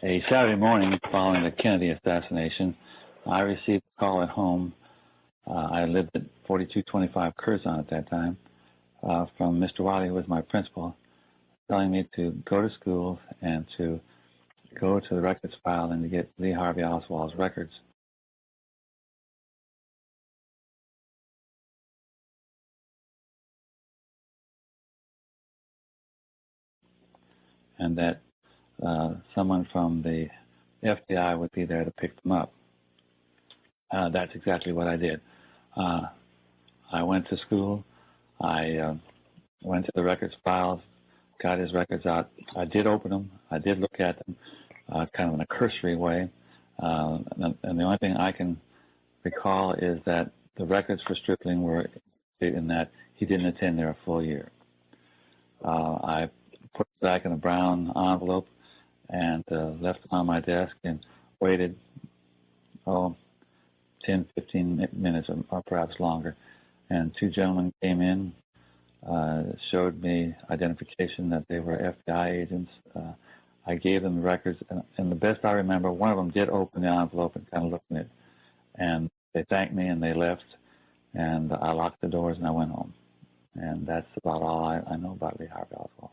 A Saturday morning following the Kennedy assassination, I received a call at home. I lived at 4225 Curzon at that time, from Mr. Wiley, who was my principal, telling me to go to school and to go to the records file and to get Lee Harvey Oswald's records. And that someone from the FBI would be there to pick them up. That's exactly what I did. I went to school. I went to the records files, got his records out. I did open them. I did look at them kind of in a cursory way. And the only thing I can recall is that the records for Stripling were in that he didn't attend there a full year. I put it back in a brown envelope and left it on my desk and waited, 10, 15 minutes or perhaps longer. And two gentlemen came in, showed me identification that they were FBI agents. I gave them the records, and the best I remember, one of them did open the envelope and kind of looked in it. And they thanked me and they left, and I locked the doors and I went home. And that's about all I know about Lee Harvey Oswald.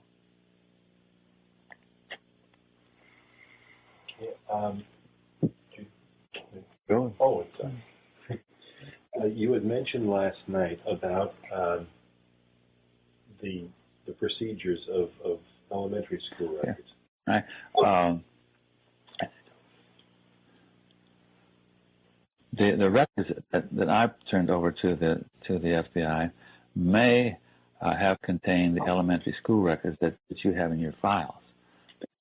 Go on. You had mentioned last night about the procedures of elementary school records. Right. The records that I turned over to the FBI may have contained the elementary school records that you have in your files,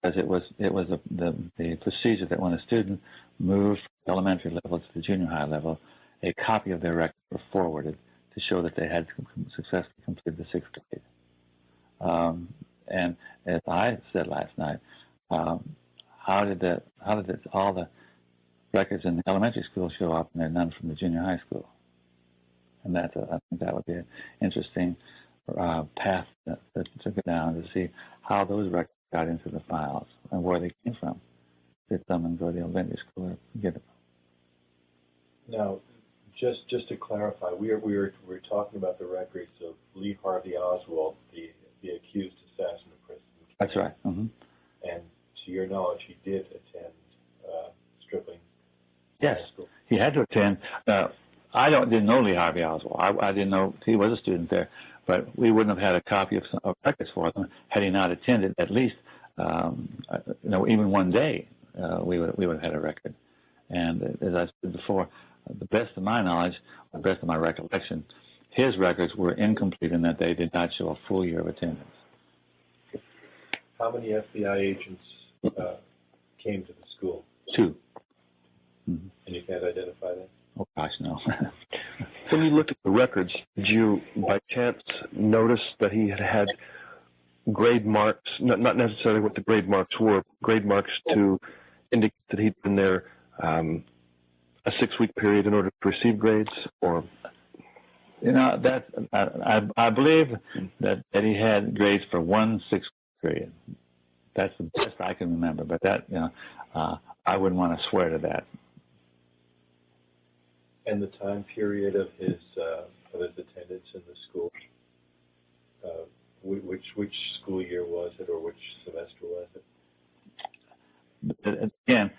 because it was the procedure that when a student moved from elementary level to the junior high level, a copy of their records were forwarded to show that they had successfully completed the sixth grade. And as I said last night, how did all the records in the elementary school show up and none from the junior high school? And I think that would be an interesting path to go down to see how those records got into the files and where they came from. Did someone go to the elementary school or get them? Now, just to clarify, we were talking about the records of Lee Harvey Oswald, the accused assassin of President Kennedy. That's right. Mm-hmm. And to your knowledge, he did attend Stripling Yes, High School. He had to attend. I didn't know Lee Harvey Oswald. I didn't know he was a student there, but we wouldn't have had a copy of records for them had he not attended. At least, even one day, we would have had a record. And as I said before, the best of my knowledge, the best of my recollection, his records were incomplete in that they did not show a full year of attendance. How many FBI agents came to the school? 2. Mm-hmm. And you can't identify them? Oh, gosh, no. When you look at the records, did you, by chance, notice that he had grade marks, not necessarily what the grade marks were, grade marks to indicate that he'd been there a 6-week period in order to receive grades, or? That I believe that he had grades for 1 6th period. That's the best I can remember, but that, I wouldn't want to swear to that. And the time period of his attendance in the school, which school year was it, or which semester was it? Again,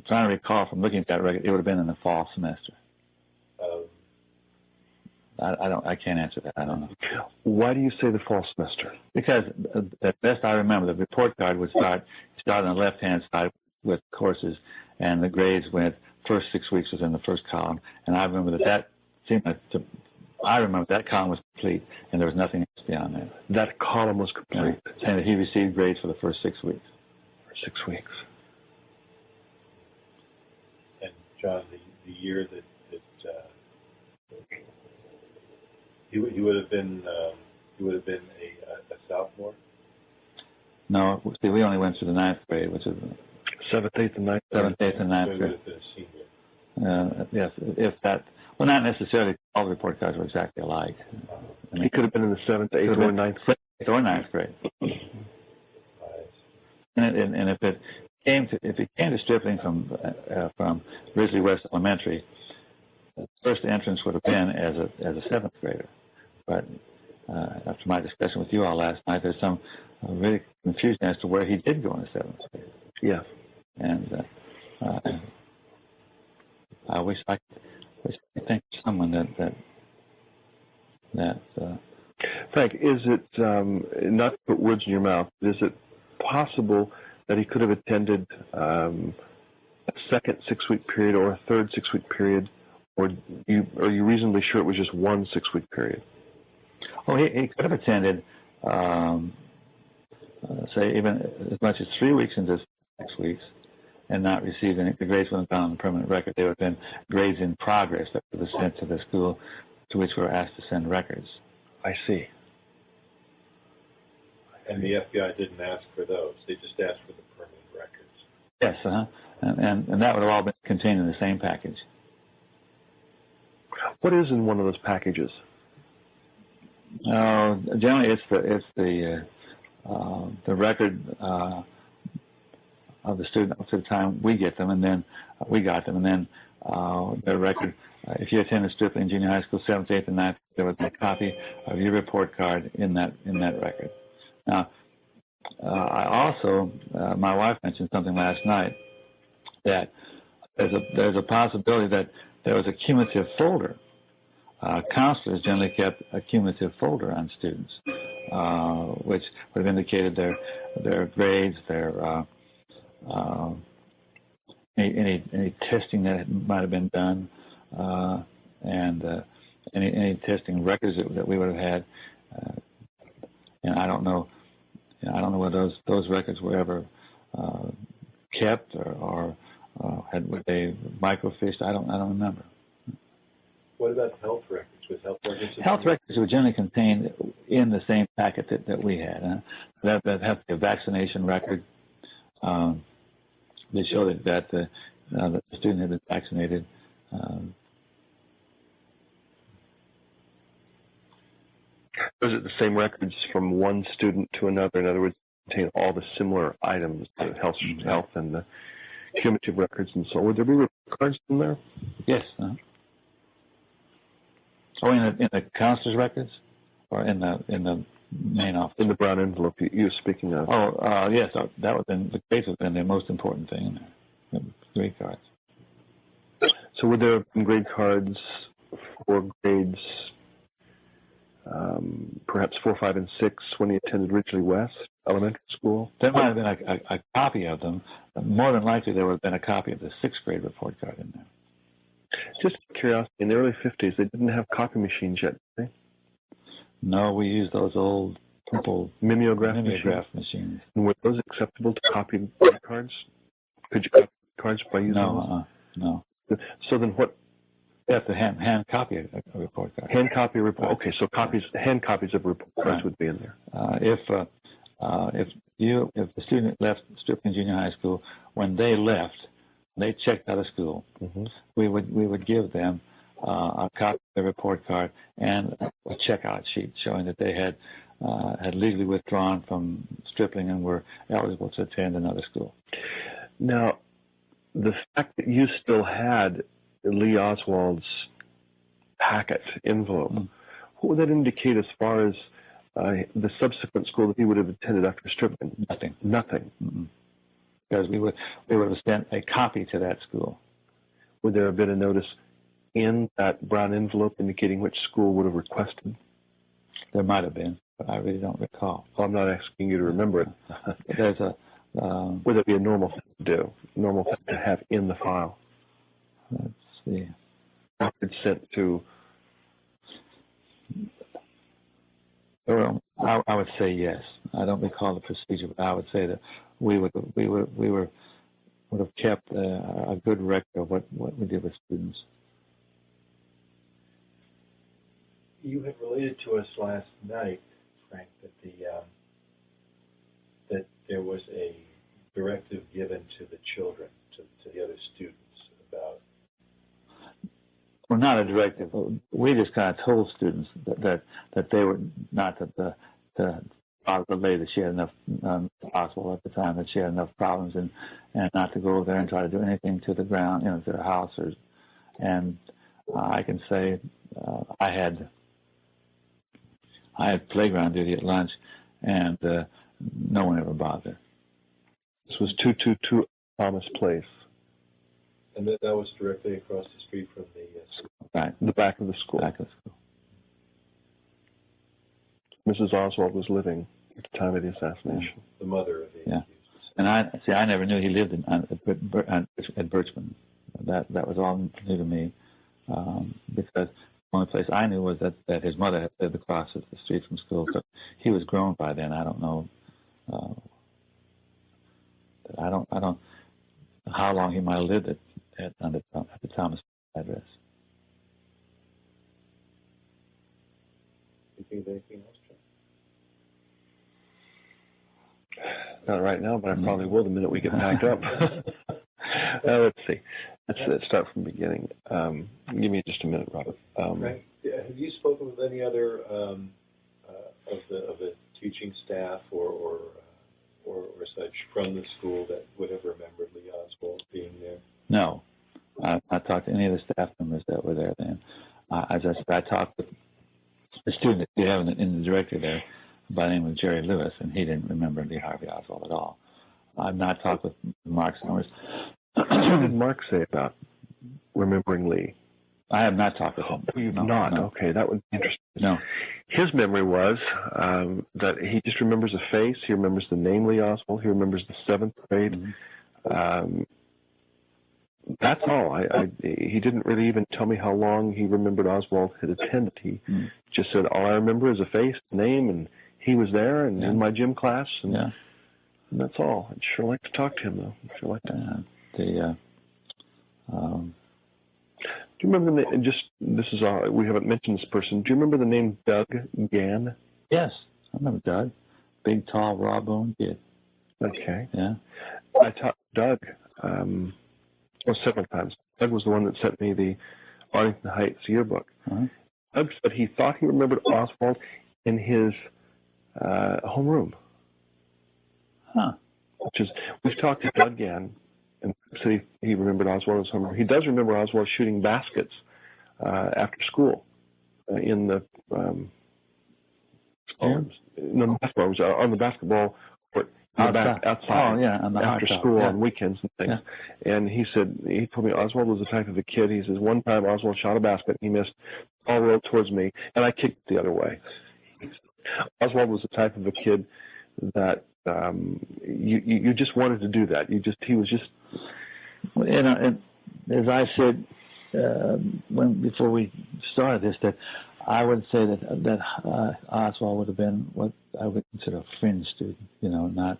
trying to recall from looking at that record, it would have been in the fall semester. I can't answer that. I don't know. Why do you say the fall semester? Because the best I remember, the report card would start on the left-hand side with courses, and the grades went. First 6 weeks was in the first column, and I remember that seemed I remember that column was complete, and there was nothing else beyond that. That column was complete, and he received grades for the first 6 weeks. 6 weeks. And John, the year that he would have been a sophomore. No, see, we only went through the 9th grade, which is 7th, 8th, and 9th. 7th, 8th, and 9th grade. Yes, if that. Well, not necessarily. All the report cards were exactly alike. He could have been in the 7th, 8th, or 9th grade. Or 9th grade. And if came to Stripling from Grizzly West Elementary, the first entrance would have been as a seventh grader. But after my discussion with you all last night, there's some really confusion as to where he did go in the seventh grade. Yeah. And I wish I could think of someone that Frank, is it, not to put words in your mouth, is it possible that he could have attended a second 6-week period or a third 6-week period, or are you reasonably sure it was just one 6-week period? Oh, he could have attended, say, even as much as 3 weeks into 6 weeks and not received any. The grades wouldn't have gone on the permanent record. They would have been grades in progress that were sent to the school to which we were asked to send records. I see. And the FBI didn't ask for those. They just asked for the permanent records. Yes, and that would have all been contained in the same package. What is in one of those packages? Generally, it's the record of the student up to the time we get them, and then we got them, and then the record. If you attended Stripling Junior High School 7th, 8th, and 9th, there was a copy of your report card in that record. Now, I also, my wife mentioned something last night, that there's a possibility that there was a cumulative folder. Counselors generally kept a cumulative folder on students, which would have indicated their grades, their any testing that might have been done, and any testing records that we would have had. And I don't know whether those records were ever kept or were they microfished. I don't remember. What about health records? Was health records? Health records were generally contained in the same packet that we had. That has a vaccination record. They showed that the student had been vaccinated. Was it the same records from one student to another? In other words, contain all the similar items, the health and the cumulative records and so on. Would there be report cards in there? Yes. Oh, in the counselor's records, or in the main office? In the brown envelope you were speaking of. Oh, yes. That would have been the grades would have been the most important thing in there. Grade cards. So would there have been grade cards for grades? Perhaps 4, 5, and 6 when he attended Ridgely West Elementary School? There might have been a copy of them. More than likely, there would have been a copy of the 6th grade report card in there. Just curiosity, in the early 50s, they didn't have copy machines yet, did they? No, we used those old purple mimeograph machines. And were those acceptable to copy report cards? Could you copy cards by using No. So then what? You have to hand copy a report card. Hand copy a report. Okay, so hand copies of report cards would be in there. If the student left Stripling Junior High School, when they left, they checked out of school. Mm-hmm. We would give them a copy of the report card and a checkout sheet showing that they had legally withdrawn from Stripling and were eligible to attend another school. Now, the fact that you still had Lee Oswald's packet envelope, what would that indicate as far as the subsequent school that he would have attended after Stripling? Nothing. Mm-mm. Because we would have sent a copy to that school. Would there have been a notice in that brown envelope indicating which school would have requested? There might have been, but I really don't recall. Well, I'm not asking you to remember it. There's would that be a normal thing to do? Normal thing to have in the file? Let's see. It's sent to. Well, I would say yes. I don't recall the procedure, but I would say that we would have kept a good record of what we did with students. You had related to us last night, Frank, that that there was a directive given to the children, to the other students about. Well, not a directive. We just kind of told students that they were not to probably that she had enough, Oswald at the time, that she had enough problems and not to go over there and try to do anything to the ground, to the house. And I can say I had playground duty at lunch, and no one ever bothered. This was 222 Thomas Place. And that was directly across the street from the Right. The back of the school. Back of the school. Mrs. Oswald was living at the time of the assassination. the mother of the accused. And I never knew he lived at Birchman. That was all new to me, because the only place I knew was that his mother had lived across the street from school. So he was grown by then. I don't know. I don't know how long he might have lived at the Thomas address. You think of anything else, John? Not right now, but I probably will the minute we get packed up. Let's see. Let's start from the beginning. Give me just a minute, Robert. Frank, have you spoken with any other of the teaching staff or such from the school that would have remembered Lee Oswald being there? No, I talked to any of the staff members that were there then. As I said, I talked with the student that you have in the director there by the name of Jerry Lewis, and he didn't remember Lee Harvey Oswald at all. I've not talked with Mark Summers. What did Mark say about remembering Lee? I have not talked with him. You've No. not? Okay, that would be interesting. No. His memory was that he just remembers a face. He remembers the name Lee Oswald. He remembers the 7th grade. Mm-hmm. That's all. He didn't really even tell me how long he remembered Oswald had attended. He just said, all I remember is a face, name, and he was there and in my gym class. And, and that's all. I'd sure like to talk to him, though. I'd sure like to. Do you remember the name? This is all. We haven't mentioned this person. Do you remember the name Doug Gann? Yes, I remember Doug. Big, tall, raw-boned kid. Okay. Yeah. I taught Doug several times. Doug was the one that sent me the Arlington Heights yearbook. Doug said he thought he remembered Oswald in his homeroom. Which is, we've talked to Doug Gann, and said he remembered Oswald in his homeroom. He does remember Oswald shooting baskets after school in the basketball. It was on the basketball court outside. Oh, yeah, after school on weekends and things. Yeah. And he said, he told me Oswald was the type of a kid. He says, one time Oswald shot a basket, he missed, all rolled towards me, and I kicked the other way. Oswald was the type of a kid that you just wanted to do that. He was just. And as I said before we started this, that I would say that Oswald would have been what I would consider a fringe student. Not.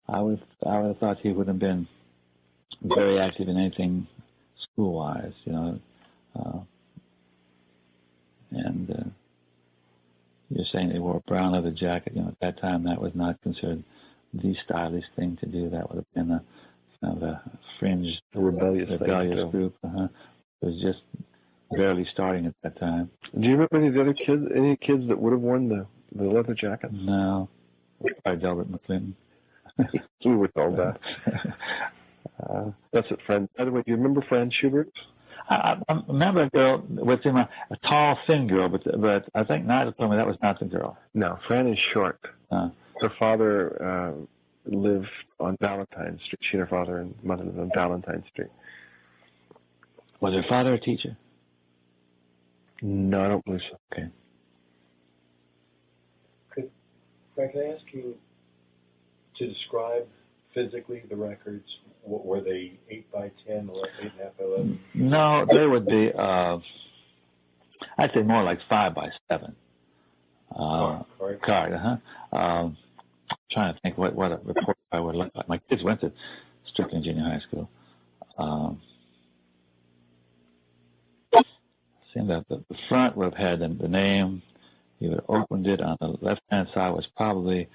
I would have thought he would have been very active in anything school-wise. And you're saying they wore a brown leather jacket. At that time, that was not considered the stylish thing to do. That would have been a fringe, rebellious group. It was just barely starting at that time. Do you remember any of the other kids? Any kids that would have worn the leather jackets? No. By Delbert McClinton. We were told that. That's it, Fran. By the way, do you remember Frank Schubert? I remember a girl with him, a tall, thin girl, but I think Nigel told me that was not the girl. No, Fran is short. Her father lived on Valentine Street. She and her father and mother lived on Valentine Street. Was her father a teacher? No, I don't believe so. Okay. Frank, can I ask you to describe physically the records? Were they 8 by 10 or 8.5 by 11? No, they would be, I'd say more like 5 by 7. Card, trying to think what a report I would look like. My kids went to Strickland Junior High School. Seemed that the front would have had the name. You would have opened it. On the left-hand side was probably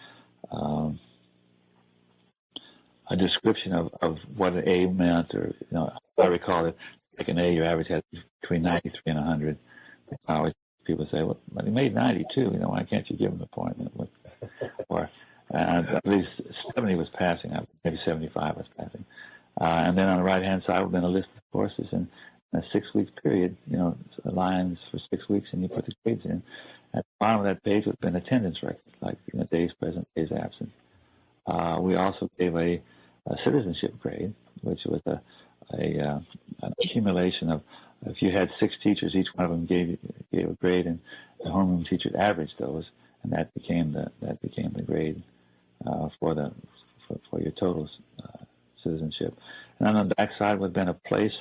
a description of what an A meant, or I recall it. Like an A, your average had between 93 and 100. I always people say, "Well, he made 92. Why can't you give him the point?" At least 70 was passing, maybe 75 was passing. And then on the right-hand side would have been a list of courses in a 6-week period, lines for 6 weeks, and you put the grades in. At the bottom of that page would have been attendance records, like days present, days absent. We also gave a citizenship grade, which was an accumulation of, if you had 6 teachers, each one of them gave a grade, and the homeroom teacher averaged those, and that became the grade for your total citizenship. And on the back side would have been a place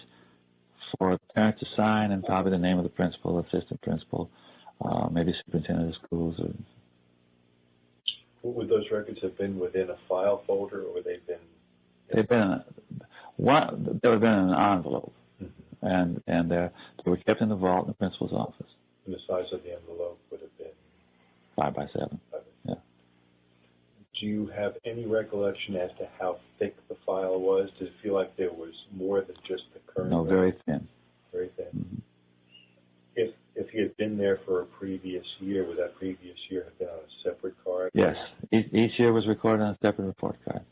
for the parent to sign, and probably the name of the principal, assistant principal, maybe superintendent of schools. Would those records have been within a file folder, or would they have been? They've been they would have been in an envelope, and they were kept in the vault in the principal's office. And the size of the envelope would have been 5 by 7. Yeah. Do you have any recollection as to how thick the file was? Did it feel like there was more than just the current? No, very thin. Very thin. Mm-hmm. If he had been there for a previous year, would that previous year have been on a separate card? Yes. Each year was recorded on a separate report card.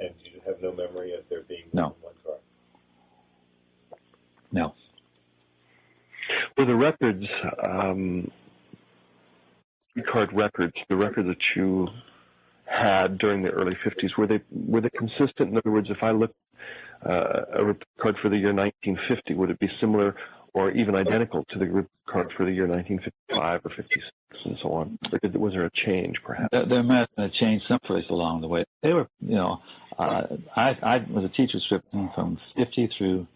And you have no memory of there being no. one card? No. Were the records, card records, the records that you had during the early 50s, were they consistent? In other words, if I look a report card for the year 1950, would it be similar or even identical to the report card for the year 1955 or 56 and so on? Or was there a change, perhaps? There might have been a change someplace along the way. They were, I was a teacher stripping from 50 through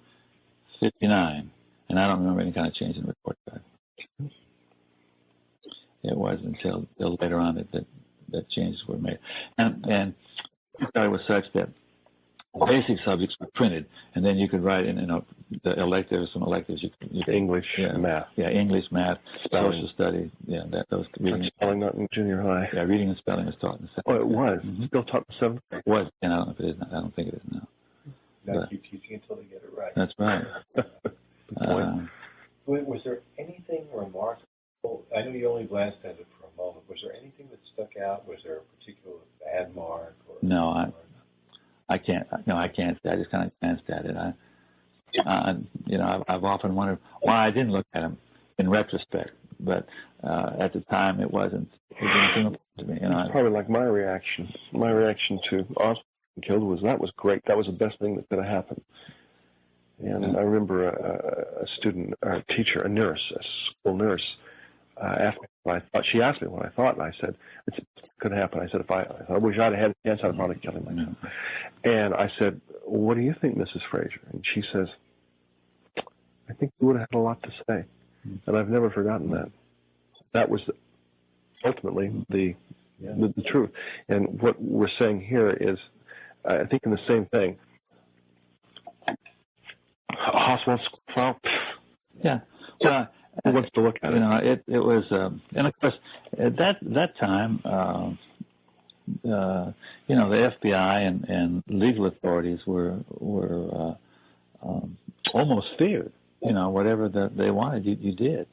59, and I don't remember any kind of change in the report card. It wasn't until later on that changes were made. And it was such that basic subjects were printed, and then you could write in, the electives, some electives. You English, math. Yeah, English, math, spelling. social studies. Yeah, those reading. Spelling not in junior high. Yeah, reading and spelling was taught in the 7th. Oh, it was. Mm-hmm. Still taught in 7th grade. It was, and I don't know if it is now. I don't think it is now. Now keep teaching until they get it right. That's right. Was there anything remarkable? I know you only glanced at it for a moment. Was there anything that stuck out? Was there a particular bad mark? Or no, I can't. No, I can't. I just kind of glanced at it. I've often wondered why I didn't look at him in retrospect. But at the time, it wasn't important to me. It's probably like my reaction. My reaction to Oswald being killed was that was great. That was the best thing that could have happened. And I remember a student, or a teacher, a nurse, a school nurse, asked me what I thought. She asked me what I thought, and I said, it could happen. I said, if I wish I'd had a chance, I'd probably kill him myself. And I said, what do you think, Mrs. Fraser? And she says, I think you would have had a lot to say. And I've never forgotten that. That was ultimately the truth. And what we're saying here is, I think in the same thing, Oswald file. Yeah. Who wants to look at it? It was, and of course, at that time, the FBI and legal authorities were almost feared. Whatever they wanted, you did.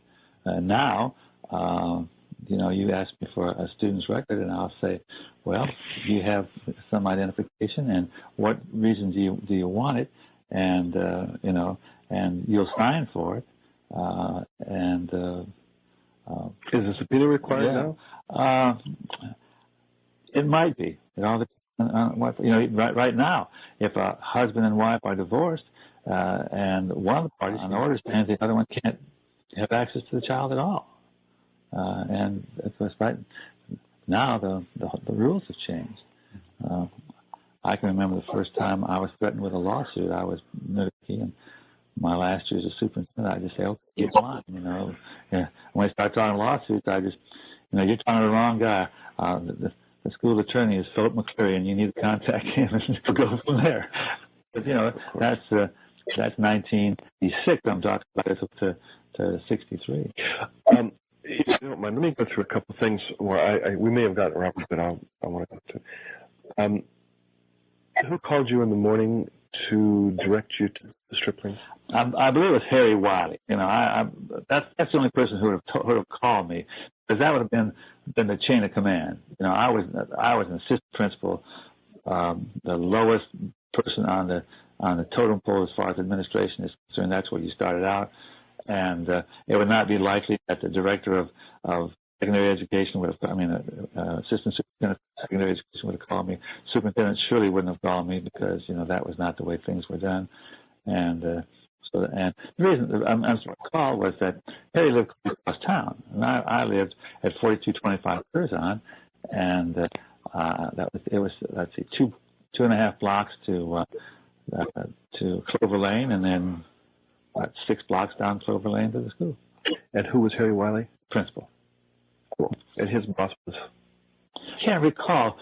Now, you ask me for a student's record, and I'll say, well, do you have some identification, and what reason do you want it? And and you'll sign for it. Is a subpoena required now? It might be. It all depends on what, right now, if a husband and wife are divorced, and one of the parties on order stands, the other one can't have access to the child at all. And of course, right now the rules have changed. I can remember the first time I was threatened with a lawsuit. I was in my last year as a superintendent. I just say, okay, keep on. When I start talking lawsuits, I just, you're talking to the wrong guy. The school attorney is Philip McCleary, and you need to contact him and go from there. But that's 1986. I'm talking about this up to 63. If you don't mind, let me go through a couple of things where we may have gotten Robert, but I want to go to. Who called you in the morning to direct you to Stripling? I believe it was Harry Wiley. You know, that's the only person who would have called me, because that would have been the chain of command. You know, I was an assistant principal, the lowest person on the totem pole as far as administration is concerned. That's where you started out, and it would not be likely that the director of secondary education would have, assistant superintendent of secondary education would have called me. Superintendent surely wouldn't have called me, because, you know, that was not the way things were done. And the reason I'm called was that Harry lived across town, and I lived at 4225 Curzon, and it was let's see, 2.5 blocks to Clover Lane, and then 6 blocks down Clover Lane to the school. And who was Harry Wiley? Principal. Cool. And his boss was? I can't recall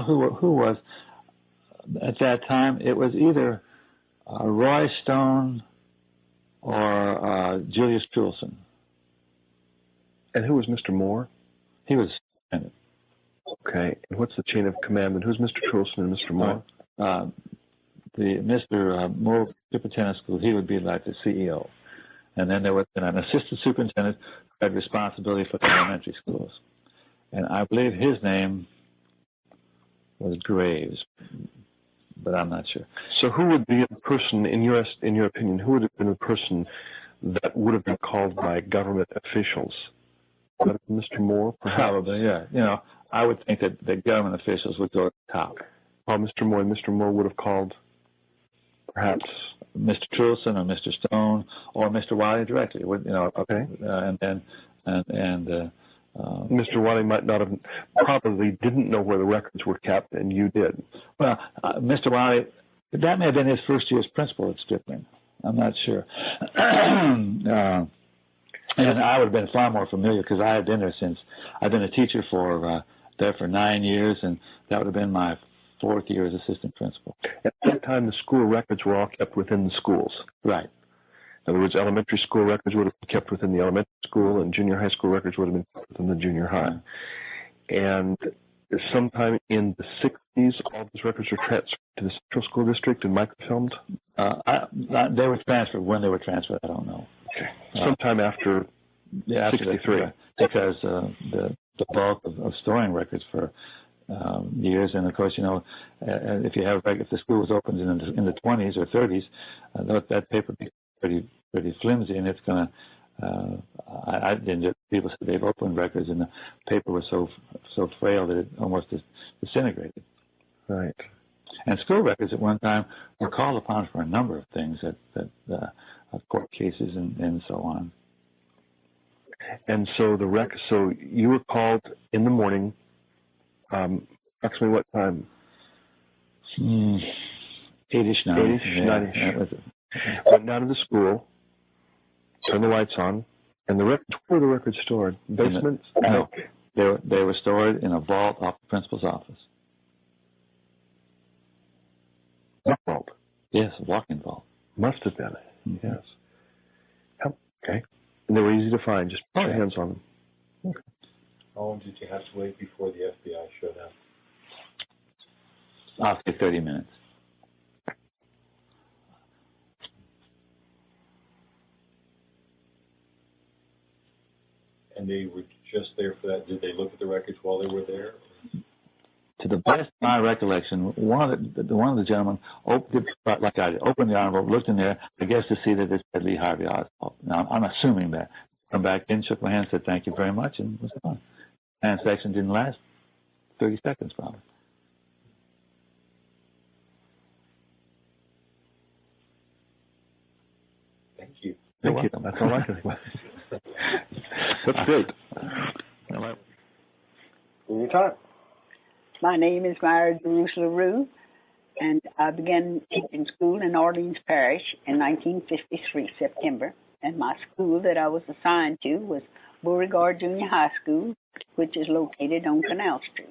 who was at that time. It was either Roy Stone or Julius Trulson. And who was Mr. Moore? He was superintendent. Okay. And what's the chain of command? And who's Mr. Trulson and Mr. Moore? The Mr. Moore superintendent school, he would be like the CEO. And then there was an assistant superintendent who had responsibility for the elementary schools. And I believe his name was Graves, but I'm not sure. So who would be a person, in your opinion, who would have been a person that would have been called by government officials? Would it have been Mr. Moore, perhaps? Probably, yeah. You know, I would think that the government officials would go to the top. Well, Mr. Moore, and Mr. Moore would have called, perhaps, Mr. Trulson or Mr. Stone or Mr. Wiley directly. You know, okay. Mr. Wiley might not have, probably didn't know where the records were kept, and you did. Well, Mr. Wiley, that may have been his first year as principal at Stripling. I'm not sure. And I would have been far more familiar, because I had been there since, I've been a teacher there for 9 years, and that would have been my 4th year as assistant principal. At that time, the school records were all kept within the schools. Right. In other words, elementary school records would have been kept within the elementary school, and junior high school records would have been kept within the junior high. And sometime in the 60s, all those records were transferred to the Central School District and microfilmed? They were transferred. When they were transferred, I don't know. Okay. Sometime after 63. Because the bulk of storing records for years, and of course, you know, if the school was opened in the 20s or 30s, that paper would be pretty flimsy, and it's going to. People said they've opened records, and the paper was so frail that it almost disintegrated. Right. And school records at one time were called upon for a number of things, court cases and so on. And so so you were called in the morning. Approximately what time? 8-ish, 9-ish. Went down to the school, turned the lights on, and the records. Where were the records stored? Basements? No, they were stored in a vault off the principal's office. A vault? Yes, a walk-in vault. Must have been. Mm-hmm. Yes. Okay. And they were easy to find. Just put your hands on them. Okay. How long did you have to wait before the FBI showed up? I'll say 30 minutes. And they were just there for that? Did they look at the records while they were there? To the best of my recollection, one of the gentlemen opened the envelope, looked in there, I guess to see that it said Lee Harvey Oswald. Now, I'm assuming that. Come back in, shook my hand, said thank you very much, and was gone. Transaction didn't last 30 seconds, probably. Thank you. Thank you. That's all I can think. That's great. Anytime. My name is Myra DaRouse, and I began teaching school in Orleans Parish in 1953, September. And my school that I was assigned to was Beauregard Junior High School, which is located on Canal Street.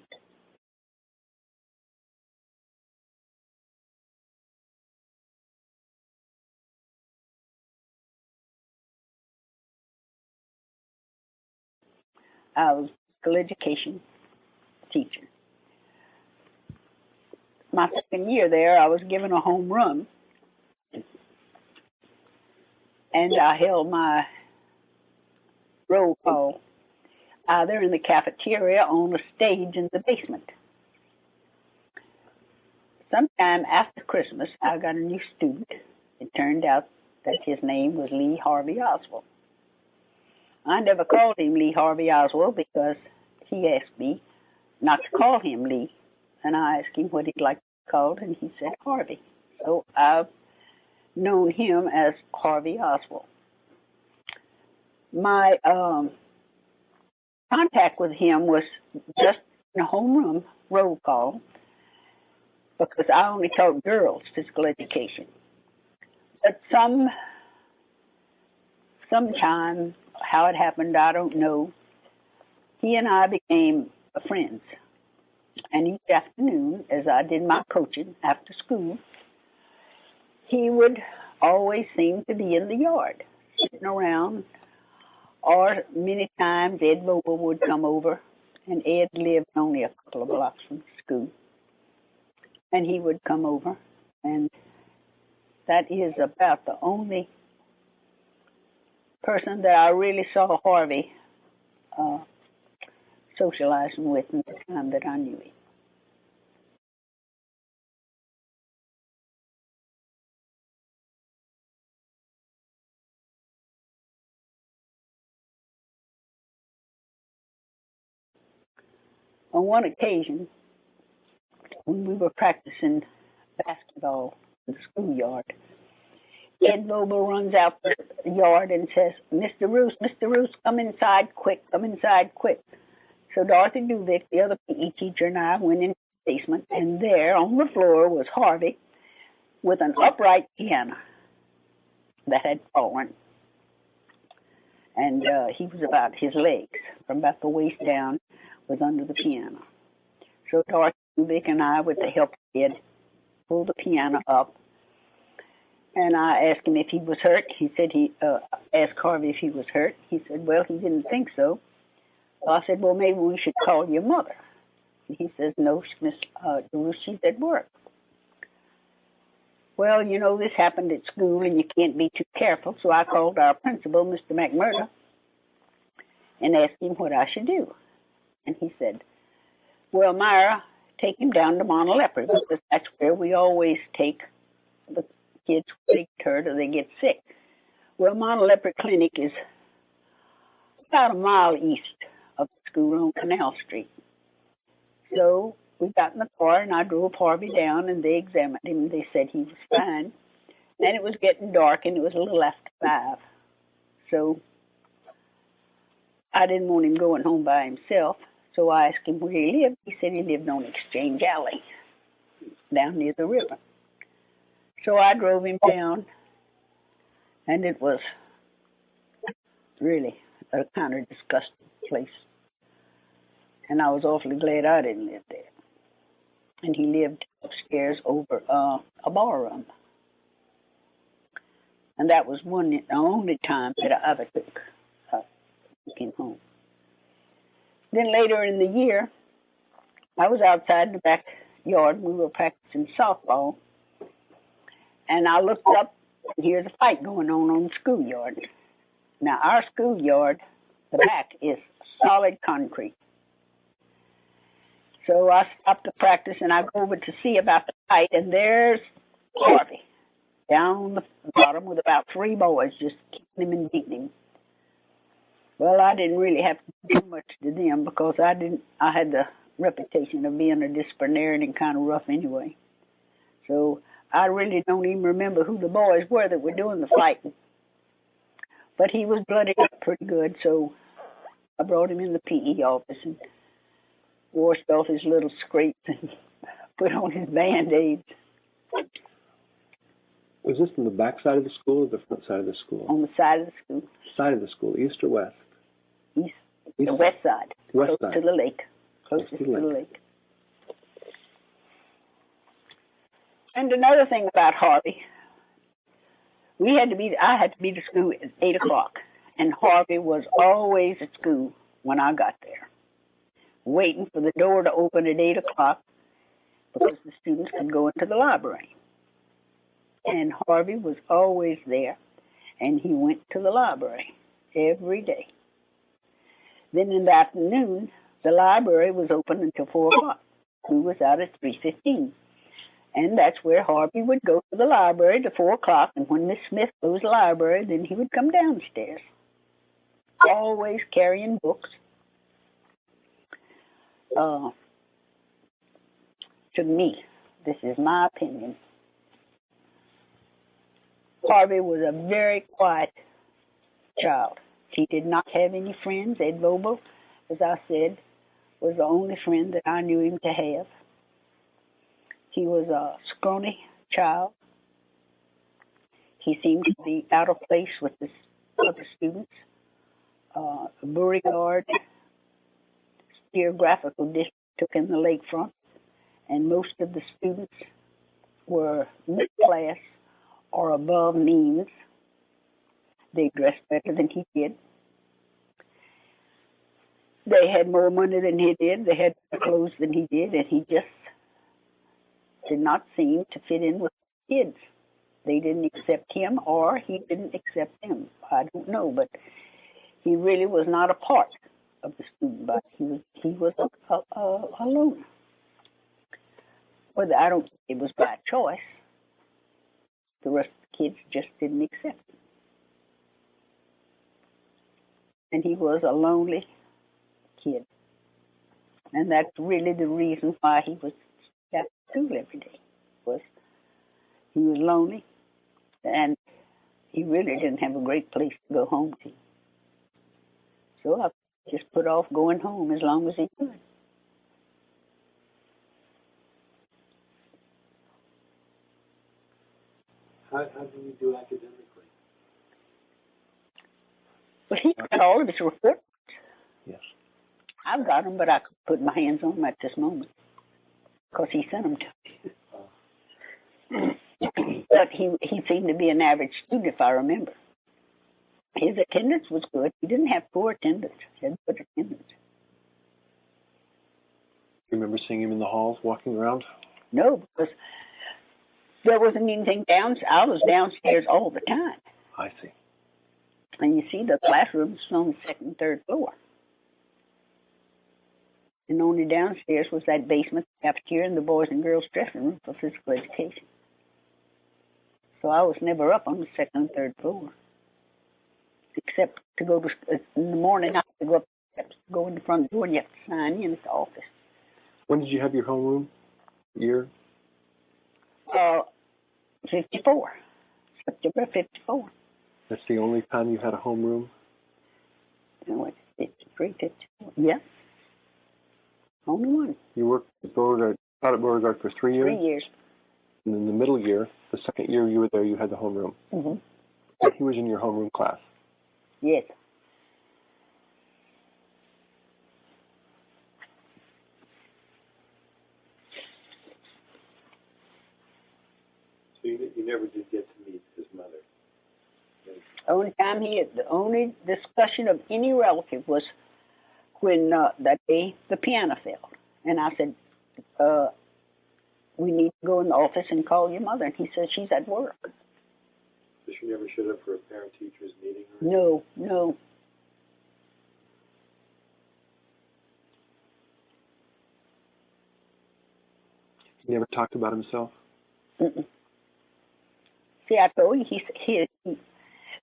I was a physical education teacher. My second year there, I was given a home run and I held my roll call either in the cafeteria or on a stage in the basement. Sometime after Christmas, I got a new student. It turned out that his name was Lee Harvey Oswald. I never called him Lee Harvey Oswald because he asked me not to call him Lee. And I asked him what he'd like to be called, and he said Harvey. So I've known him as Harvey Oswald. My contact with him was just in a homeroom roll call because I only taught girls physical education. But sometime, how it happened, I don't know, he and I became friends. And each afternoon, as I did my coaching after school, he would always seem to be in the yard, sitting around. Or many times Ed Vogel would come over, and Ed lived only a couple of blocks from school. And he would come over, and that is about the only person that I really saw Harvey socializing with in the time that I knew him. On one occasion, when we were practicing basketball in the schoolyard, Ed Vogel runs out the yard and says, Mr. Roos, come inside quick. So Dorothy Duvick, the other PE teacher, and I went into the basement, and there on the floor was Harvey with an upright piano that had fallen. And he was about his legs, from about the waist down, was under the piano. So Dorothy Duvick and I, with the help of Ed, pulled the piano up. And I asked him if he was hurt. He said asked Harvey if he was hurt. He said, well, he didn't think so. So I said, well, maybe we should call your mother. And he says, no, Miss DaRouse, she's at work. Well, you know, this happened at school, and you can't be too careful. So I called our principal, Mr. McMurdo, and asked him what I should do. And he said, well, Myra, take him down to Monteleopre, because that's where we always take the kids who get hurt or they get sick. Well, Monteleopre Clinic is about a mile east of the school on Canal Street. So we got in the car, and I drove Harvey down, and they examined him, and they said he was fine. And it was getting dark, and it was a little after 5. So I didn't want him going home by himself, so I asked him where he lived. He said he lived on Exchange Alley, down near the river. So I drove him down, and it was really a kind of disgusting place. And I was awfully glad I didn't live there. And he lived upstairs over a barroom. And that was the only time that I ever took him home. Then later in the year, I was outside in the backyard. We were practicing softball. And I looked up, and here's a fight going on the schoolyard. Now, our schoolyard, the back is solid concrete. So I stopped the practice, and I go over to see about the fight, and there's Harvey down on the bottom with about 3 boys just kicking him and beating him. Well, I didn't really have to do much to them because I had the reputation of being a disciplinarian and kind of rough anyway. So I really don't even remember who the boys were that were doing the fighting. But he was bloodied up pretty good, so I brought him in the PE office and washed off his little scrapes and put on his Band-Aids. Was this on the back side of the school or the front side of the school? On the side of the school. Side of the school, east or west? East the west side. West close side. to the lake. Closest to the lake. And another thing about Harvey, I had to be to school at 8 o'clock, and Harvey was always at school when I got there, waiting for the door to open at 8 o'clock because the students could go into the library. And Harvey was always there, and he went to the library every day. Then in the afternoon, the library was open until 4 o'clock. School was out at 3:15. And that's where Harvey would go to the library to 4 o'clock, and when Miss Smith closed the library, then he would come downstairs, always carrying books. To me, this is my opinion, Harvey was a very quiet child. He did not have any friends. Ed Vogel, as I said, was the only friend that I knew him to have. He was a scrawny child. He seemed to be out of place with the other students. Beauregard geographical district took in the lakefront, and most of the students were mid-class or above means. They dressed better than he did. They had more money than he did. They had better clothes than he did, and he just did not seem to fit in with the kids. They didn't accept him, or he didn't accept them. I don't know, but he really was not a part of the student body. He was a loner. Whether I don't think it was by choice. The rest of the kids just didn't accept him. And he was a lonely kid. And that's really the reason why he was at school every day. Was he was lonely, and he really didn't have a great place to go home to. So I just put off going home as long as he could. How did you do academically? But he got all of his reports. Yes. I've got them, but I couldn't put my hands on them at this moment because he sent them to me. But he seemed to be an average student, if I remember. His attendance was good. He didn't have poor attendance. He had good attendance. You remember seeing him in the halls walking around? No, because there wasn't anything downstairs. I was downstairs all the time. I see. And you see, the classrooms on the second and third floor. And only downstairs was that basement, cafeteria, and the boys and girls dressing room for physical education. So I was never up on the second and third floor. Except to go to, in the morning, I had to go up the steps, go in the front door, and you have to sign in at the office. When did you have your homeroom? Year? 54. September 54. That's the only time you had a homeroom? No, it's 53, 54. Yeah. Only one. You worked at Beauregard for 3 years? 3 years. And in the middle year, the second year you were there, you had the homeroom. Mm-hmm. And he was in your homeroom class? Yes. So you never did get to meet his mother? The only discussion of any relative was when that day the piano fell. And I said, we need to go in the office and call your mother. And he said, she's at work. So she never showed up for a parent-teachers meeting? No. He never talked about himself? Mm-mm. See, I told you,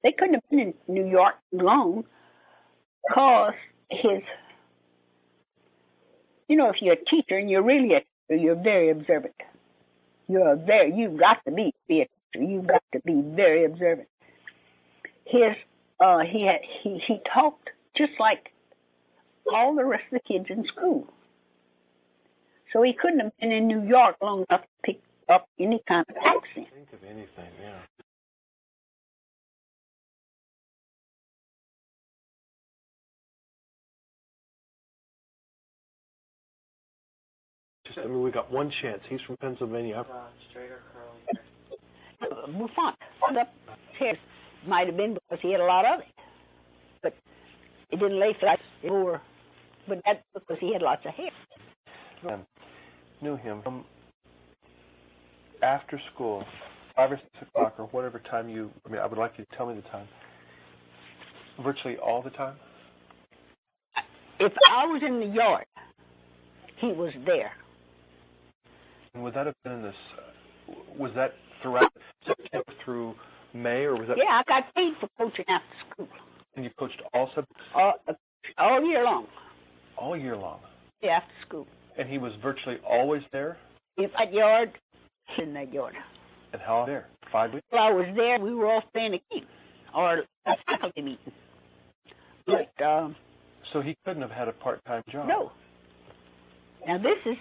they couldn't have been in New York long because if you're a teacher and you're really a teacher, you're very observant. You've got to be a teacher. You've got to be very observant. He talked just like all the rest of the kids in school. So he couldn't have been in New York long enough to pick up any kind of accent. Think of anything, yeah. I mean, we got one chance. He's from Pennsylvania. Straight or curly? Bouffant. Up his hair might have been because he had a lot of it, but it didn't lay flat over. But that's because he had lots of hair. Knew him after school. 5 or 6 o'clock or whatever time I would like you to tell me the time. Virtually all the time? If I was in the yard, he was there. And would that have been in this, was that throughout September through May, or was that? Yeah, I got paid for coaching after school. And you coached all subjects? All year long. All year long? Yeah, after school. And he was virtually always there? In that yard, in that yard. And how there? 5 weeks? Well, I was there. We were all playing a game, or a faculty meeting. But so he couldn't have had a part-time job. No. Now this is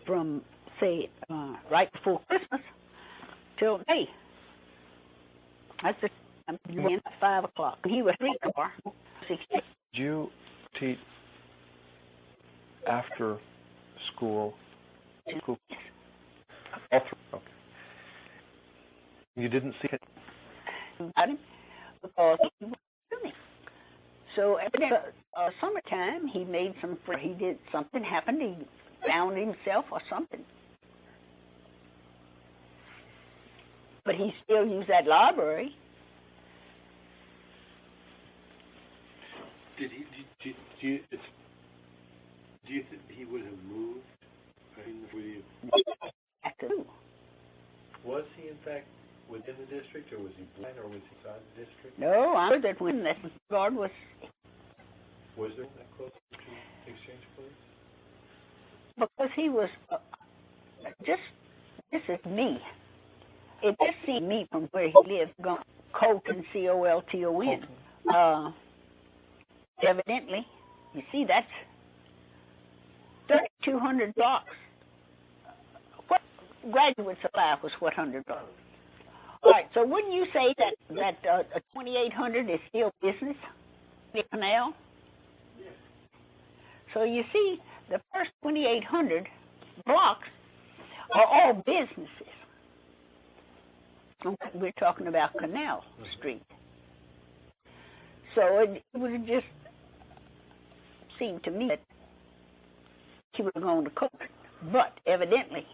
from say right before Christmas till May. That's at 5 o'clock. He was 3 Did you teach after school? All through. Okay. You didn't see it? Because he was doing. So every summertime, he made some. He did something happened. He found himself or something. But he still used that library. Do you think he would have moved? Was he in fact within the district, or was he blind, or was he outside the district? No, I heard that when that guard was. Was there that close to Exchange Place? Because he was this is me. It just seemed me from where he lived, Colton, Colton. Evidently, you see, that's 3,200 blocks. What graduate supply was what 100 blocks? All right, so wouldn't you say that 2,800 is still business? The canal? Yes. So you see, the first 2,800 blocks are all businesses. We're talking about Canal Street. So it would have just seemed to me that he would have gone to court. But evidently,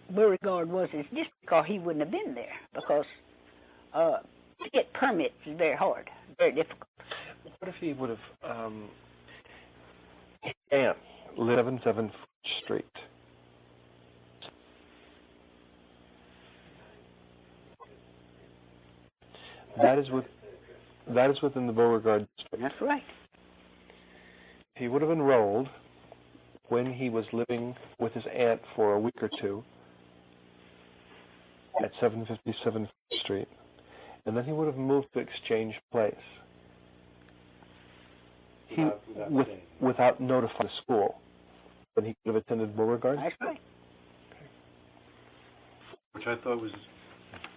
Beauregard was his district, or he wouldn't have been there, because to get permits is very hard, very difficult. What if he would have, his aunt lived 77th Street? That is within the Beauregard district. That's right. He would have enrolled when he was living with his aunt for a week or two at 757th Street, and then he would have moved to Exchange Place. Without notifying the school, then he could have attended Beauregard. That's right. Which I thought was,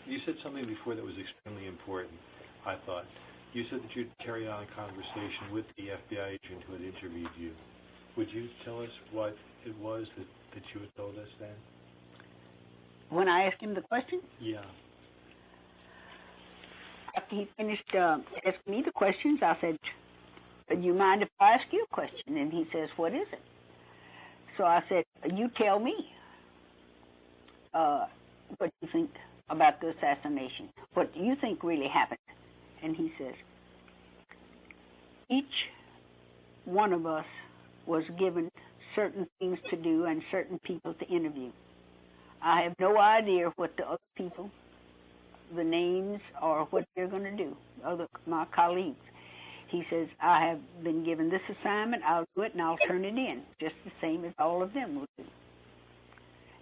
you said something before that was extremely important, I thought. You said that you'd carried on a conversation with the FBI agent who had interviewed you. Would you tell us what it was that you had told us then? When I asked him the question? Yeah. After he finished asking me the questions, I said, "Do you mind if I ask you a question?" And he says, "What is it?" So I said, "You tell me what you think about the assassination. What do you think really happened?" And he says, "Each one of us was given certain things to do and certain people to interview. I have no idea what the other people, the names, or what they're going to do, my colleagues." He says, "I have been given this assignment, I'll do it, and I'll turn it in, just the same as all of them will do."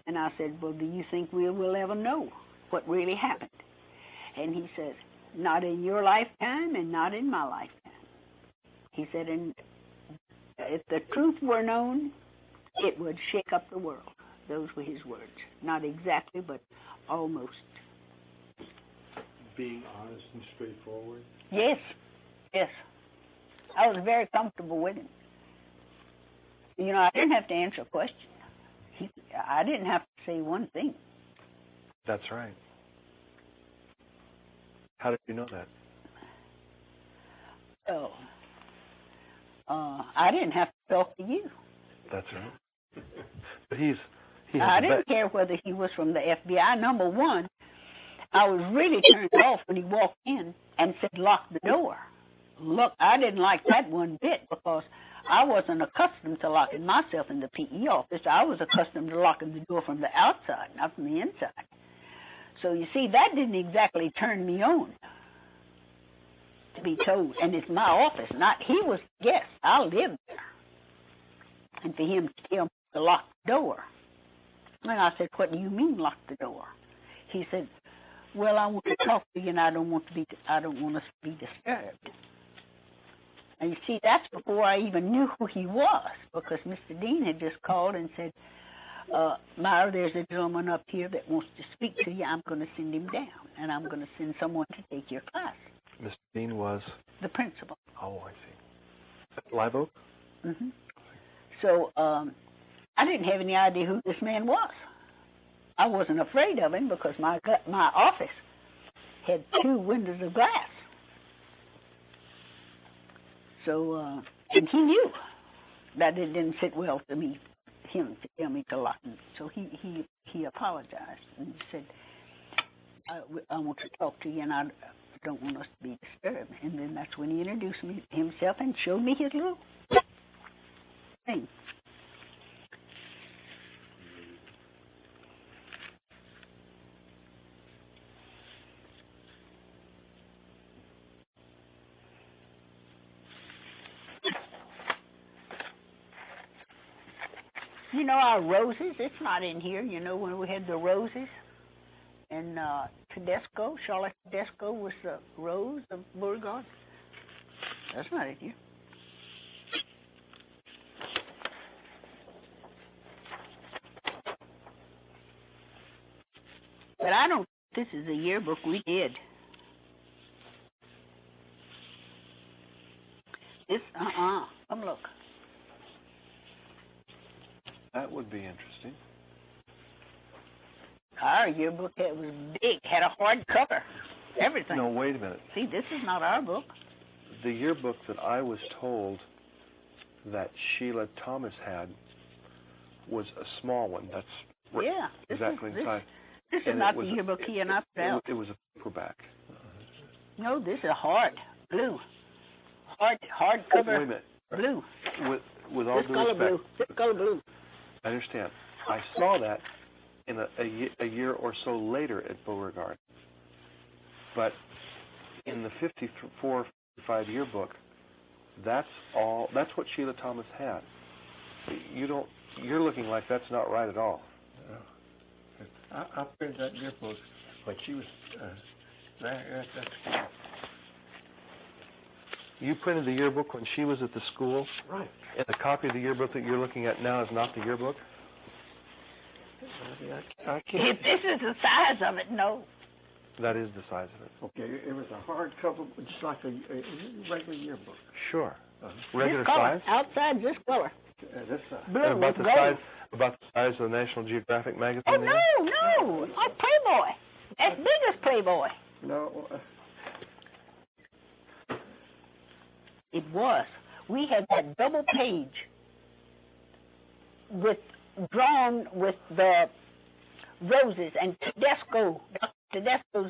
And I said, "Well, do you think we'll ever know what really happened?" And he says, "Not in your lifetime and not in my lifetime." He said, "And if the truth were known, it would shake up the world." Those were his words. Not exactly, but almost. Being honest and straightforward? Yes, yes. I was very comfortable with him. You know, I didn't have to answer a question. I didn't have to say one thing. That's right. How did you know that? So, I didn't have to talk to you. That's right. But he's I didn't care whether he was from the FBI. Number one, I was really turned off when he walked in and said, lock the door. Look, I didn't like that one bit because I wasn't accustomed to locking myself in the PE office. I was accustomed to locking the door from the outside, not from the inside. So you see, that didn't exactly turn me on, to be told. And it's my office, not he was guest. I lived there. And for him to tell me to lock the door. And I said, what do you mean lock the door? He said, well, I want to talk to you and I don't want us to be disturbed. And you see, that's before I even knew who he was, because Mr. Dean had just called and said, Myra, there's a gentleman up here that wants to speak to you. I'm going to send him down, and I'm going to send someone to take your class. Mr. Dean was? The principal. Oh, I see. Live Oak? Mm-hmm. So I didn't have any idea who this man was. I wasn't afraid of him because my office had 2 windows of glass. So, and he knew that it didn't sit well to me, him to tell me to lock him. So he apologized and said, I want to talk to you and I don't want us to be disturbed. And then that's when he introduced himself and showed me his little thing. You know, our roses, it's not in here, you know, when we had the roses. And Tedesco, Charlotte Tedesco was the rose of Beauregard. That's not in here. But I don't think this is a yearbook we did. This, come look. That would be interesting. Our yearbook, it was big, had a hard cover, everything. No, wait a minute. See, this is not our book. The yearbook that I was told that Sheila Thomas had was a small one. That's exactly the size. This is not the yearbook he and I put out. It was a paperback. No, this is a hard blue. Hard cover. Wait a minute. Blue. With all this due color respect. blue. This color blue. I understand. I saw that in a year or so later at Beauregard. But in the 54-55 yearbook, that's what Sheila Thomas had. You're looking like that's not right at all. I printed that yearbook when she was there. You printed the yearbook when she was at the school? Right. And the copy of the yearbook that you're looking at now is not the yearbook? I can't. If this is the size of it, no. That is the size of it. Okay, it was a hard cover, just like a regular yearbook. Sure. Uh-huh. Regular this color, size? outside this color. This size. Blue And about with the gold. size of the National Geographic magazine? Oh, there? no, like Playboy. As big as Playboy. No. It was. We had that double page drawn with the roses, and Tedesco's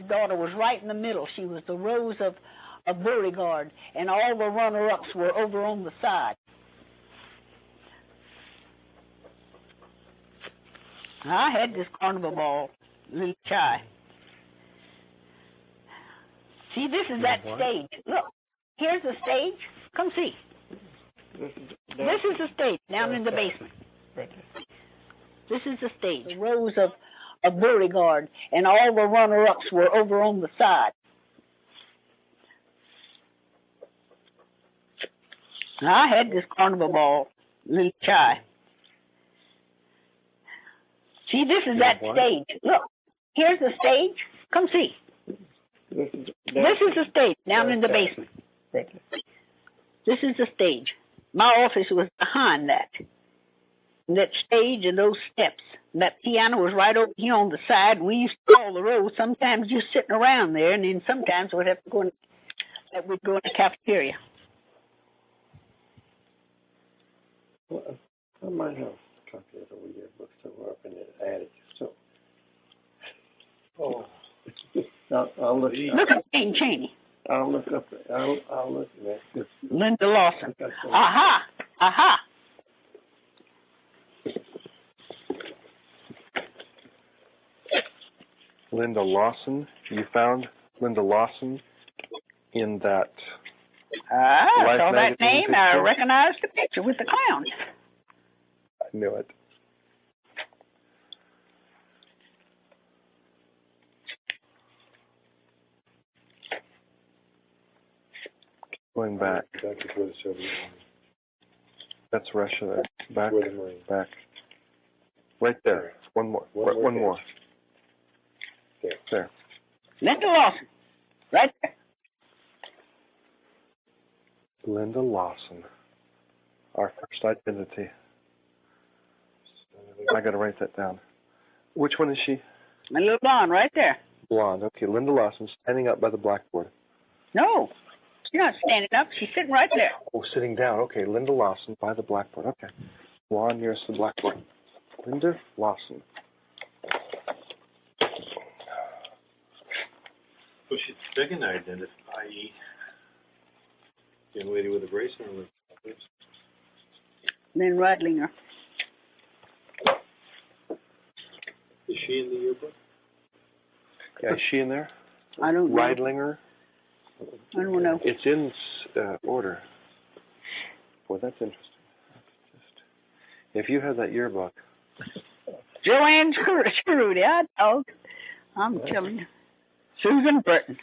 daughter was right in the middle. She was the rose of Beauregard, and all the runner-ups were over on the side. I had this carnival ball, little chai. See, this is that stage. Look, here's the stage. Come see. This is the stage down in the basement. This is the stage. The rows of Beauregard, and all the runner-ups were over on the side. I had this carnival ball, little chai. See, this is that stage. Look, here's the stage. Come see. This is the stage down in the basement. This is the stage. My office was behind that. That stage and those steps. And that piano was right over here on the side. We used to call the road. Sometimes just sitting around there, and then sometimes we'd have to go in the cafeteria. Well, I might have a copy of the old yearbook somewhere up in the attic. So, I'll look. Look at Jane Chaney. I'll look up. I'll look at that. Linda Lawson. Aha! Aha! Linda Lawson. You found Linda Lawson in that. I Life saw that magazine name. I picture? recognized the picture with the clown. I knew it. Going back. Back is where the Soviet Union. That's Russia there. Back. Where the Marines. Back. Right there. One more. One more. There. Linda Lawson. Right there. Linda Lawson. Our first identity. I got to write that down. Which one is she? My little blonde right there. Blonde. Okay, Linda Lawson standing up by the blackboard. No, she's not standing up. She's sitting right there. Oh, sitting down. Okay, Linda Lawson by the blackboard. Okay. Blonde nearest the blackboard. Linda Lawson. Well, she's second identity, i.e., young lady with a bracelet on. Lynn Reidlinger. Is she in the yearbook? Yeah, is she in there? I don't know. Reidlinger. I don't know. It's in order. Boy, that's interesting. If you had that yearbook. Joanne Scrudy, I'm telling you. Susan Burton.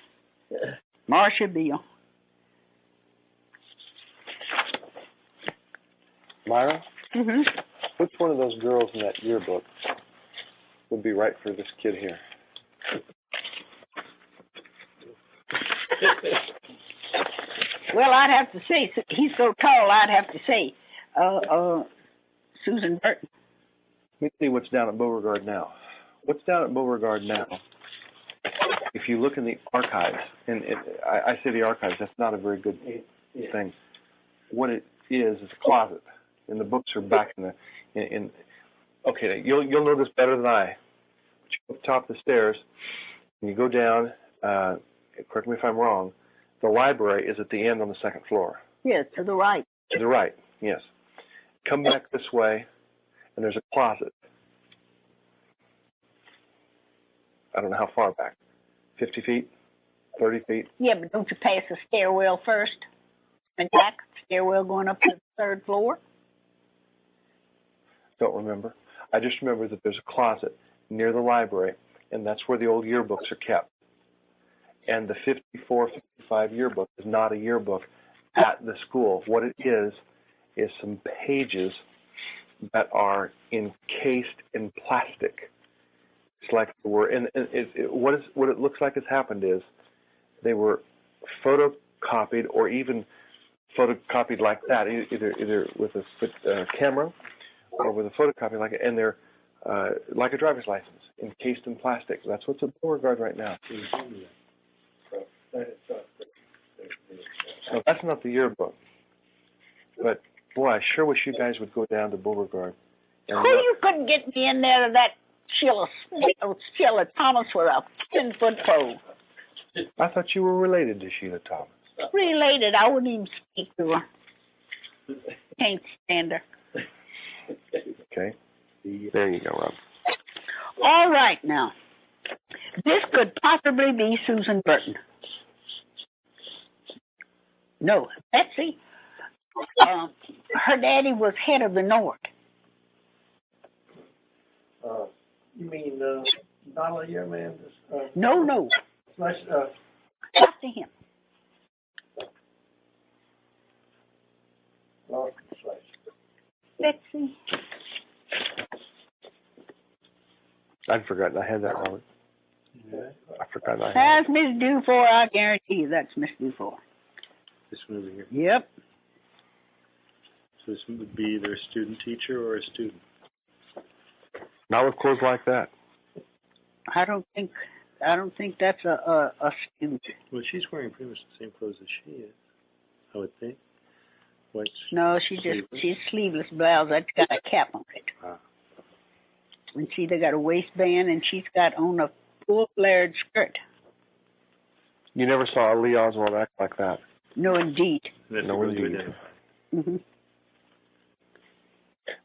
Marcia Beale. Myra, Mm-hmm. which one of those girls in that yearbook would be right for this kid here? Well, I'd have to say, he's so tall, I'd have to say Susan Burton. Let me see what's down at Beauregard now. What's down at Beauregard now? If you look in the archives, and I say the archives, that's not a very good thing. What it is a closet, and the books are back in the. Okay, you'll know this better than I. But you go up top of the stairs, and you go down. Correct me if I'm wrong. The library is at the end on the second floor. Yes, to the right. To the right, yes. Come back this way, and there's a closet. I don't know how far back. 50 feet? 30 feet? Yeah, but don't you pass the stairwell first? And back, stairwell going up to the third floor? Don't remember. I just remember that there's a closet near the library, and that's where the old yearbooks are kept. And the 54, 55 yearbook is not a yearbook at the school. What it is some pages that are encased in plastic. It's like they were, what it looks like has happened is they were photocopied or even photocopied like that, either with a camera or with a photocopy like it, and they're like a driver's license, encased in plastic. That's what's at Beauregard right now. No, that's not the yearbook. But boy, I sure wish you guys would go down to Beauregard. Oh, you couldn't get me in there to that Sheila Thomas with a 10-foot pole. I thought you were related to Sheila Thomas. Related, I wouldn't even speak to her. Can't stand her. Okay. There you go, Rob. All right, now. This could possibly be Susan Burton. No, Betsy. Her daddy was head of the North. You mean Dollar Year Man? No. After him. Betsy. I'd forgotten I had that, Robert. Yeah. I forgot I had That's Miss Dufour. I guarantee you that's Miss Dufour. This one over here. Yep. So this would be either a student teacher or a student. Not with clothes like that. I don't think that's a student. Well, she's wearing pretty much the same clothes as she is, I would think. Like No, she's sleeveless blouse. That's got a cap on it. Ah. And see, they got a waistband, and she's got on a full flared skirt. You never saw Lee Oswald act like that. No, indeed. No, indeed. Mm-hmm.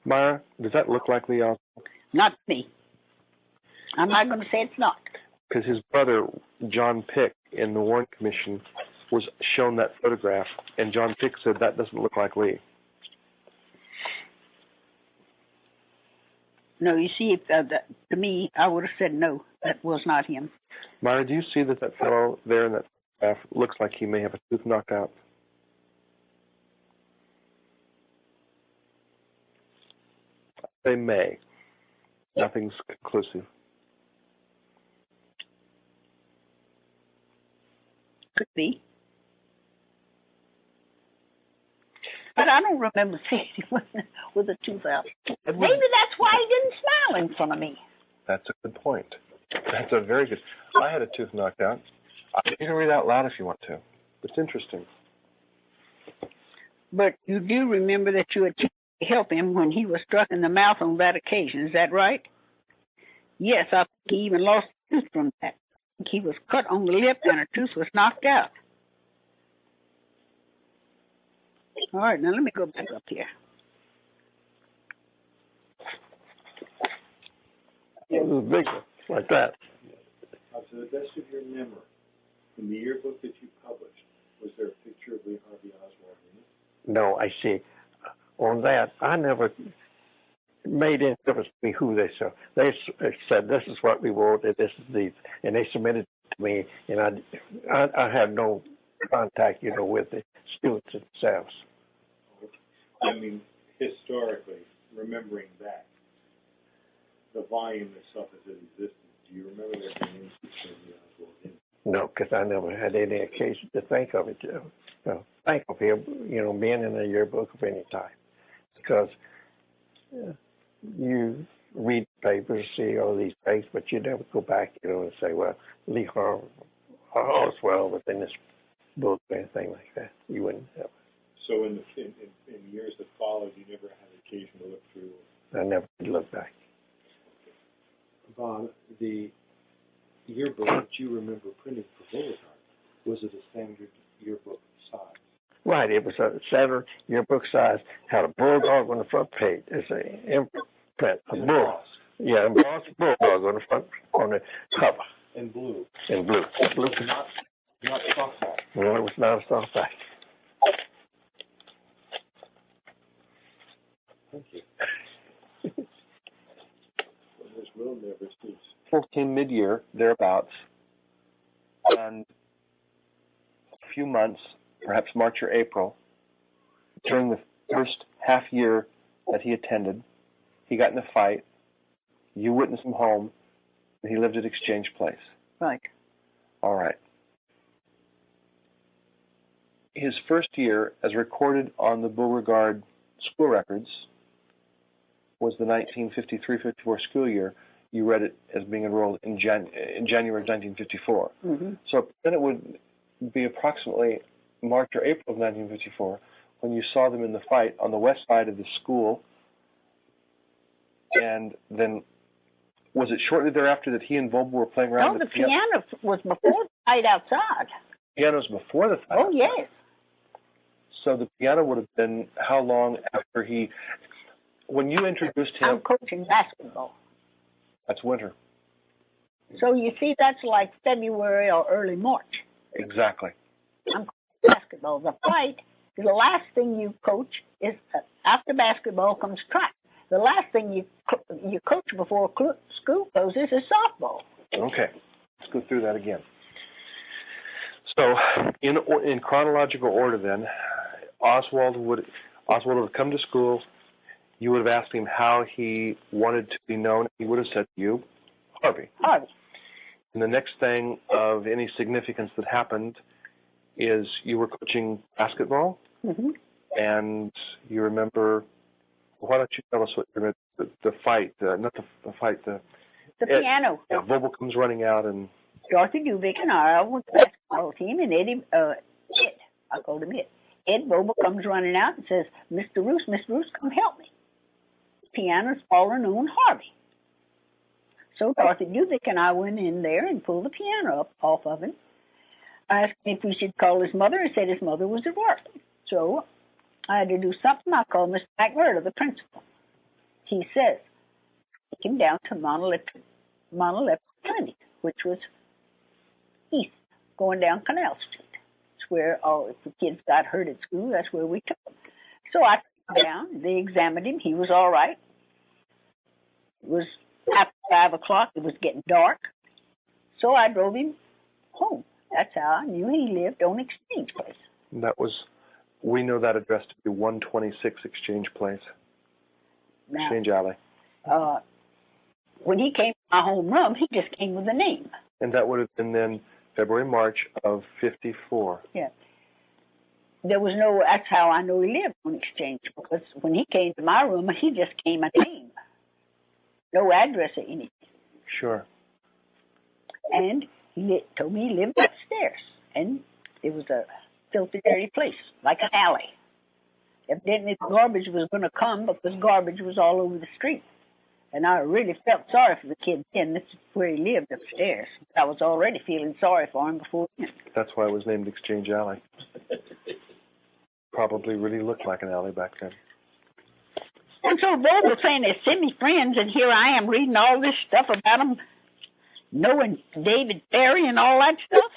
Myra, does that look like Lee Oswald? Not me. I'm not going to say it's not. Because his brother, John Pick, in the Warren Commission, was shown that photograph, and John Pick said that doesn't look like Lee. No, you see, to me, I would have said no, that was not him. Myra, do you see that fellow there in that photograph looks like he may have a tooth knocked out? They may. Nothing's conclusive. Could be. But I don't remember seeing him with a tooth out. Maybe that's why he didn't smile in front of me. That's a good point. That's a very good... I had a tooth knocked out. You can read out loud if you want to. It's interesting. But you do remember that you had to help him when he was struck in the mouth on that occasion. Is that right? Yes, I think he even lost a tooth from that. I think he was cut on the lip and a tooth was knocked out. All right, now let me go back up here. It was a big one, like that. To the best of your memory, in the yearbook that you published, was there a picture of Lee Harvey Oswald in it? No, I see. On that, I never made any difference to me who they saw. They said, this is what we wanted, this is these, and they submitted it to me, and I had no contact, with the students themselves. I mean, historically, remembering that, the volume itself as it existed, do you remember there being anything Oswald in it? No, because I never had any occasion to think of it. Think of him, being in a yearbook of any time. Because you read papers, see all these things, but you never go back, and say, well, Lee Harvey Oswald was in this book or anything like that. You wouldn't have. So in years that followed, you never had occasion to look through? I never did look back. Bob, the yearbook that you remember printing for Boulevard, was it a standard yearbook size? Right, it was a standard yearbook size, had a bulldog on the front page. It's an imprint, a bull. Yeah, embossed bulldog on the front, on the cover. In blue? In blue. Blue. Not softback? No, it was not a softback. Thank you. There's room there for students. 14 mid-year, thereabouts, and a few months, perhaps March or April, during the first half year that he attended, he got in a fight. You witnessed him home, and he lived at Exchange Place. Right. All right. His first year, as recorded on the Beauregard school records, was the 1953-54 school year. You read it as being enrolled in January of 1954. Mm-hmm. So then it would be approximately March or April of 1954 when you saw them in the fight on the west side of the school. And then was it shortly thereafter that he and Volba were playing around? No, the piano was before the fight outside. Piano was before the fight? Oh, yes. So the piano would have been how long after he... When you introduced him... I'm coaching basketball. That's winter. So you see, that's like February or early March. Exactly. I'm coaching basketball. The fight, the last thing you coach is, after basketball comes track. The last thing you coach before school closes is softball. Okay. Let's go through that again. So in chronological order then, Oswald would have come to school. You would have asked him how he wanted to be known. He would have said to you, Harvey. Harvey. And the next thing of any significance that happened is you were coaching basketball, mm-hmm. and you remember, why don't you tell us what you remember, the fight, not the fight, the piano. Yeah, Volba comes running out, and Dorothy Dubik and I went to the basketball team, and Eddie, I called him Ed. Ed Boba comes running out and says, Miss DaRouse, come help me. The piano's fallen on Harvey. So Dorothy Dubik and I went in there and pulled the piano up off of him. I asked him if we should call his mother. He said his mother was at work. So I had to do something. I called Mr. McMurdo, the principal. He says, take him down to Monolith Clinic, which was east, going down Canal Street. It's where if the kids got hurt at school, that's where we took them. So I took him down. They examined him. He was all right. It was after 5 o'clock. It was getting dark. So I drove him home. That's how I knew he lived on Exchange Place. We know that address to be 126 Exchange Place, Exchange Alley. When he came to my homeroom, he just came with a name. And that would have been then February, March of 54. Yeah. That's how I know he lived on Exchange, because when he came to my room, he just came a name. No address or anything. Sure. And he told me he lived upstairs, and it was a filthy, dirty place, like an alley. Evidently, the garbage was going to come because garbage was all over the street. And I really felt sorry for the kid then. This is where he lived, upstairs. I was already feeling sorry for him before then. That's why it was named Exchange Alley. Probably really looked like an alley back then. And so Bob was saying they send me friends, and here I am reading all this stuff about them, knowing David Ferry and all that stuff.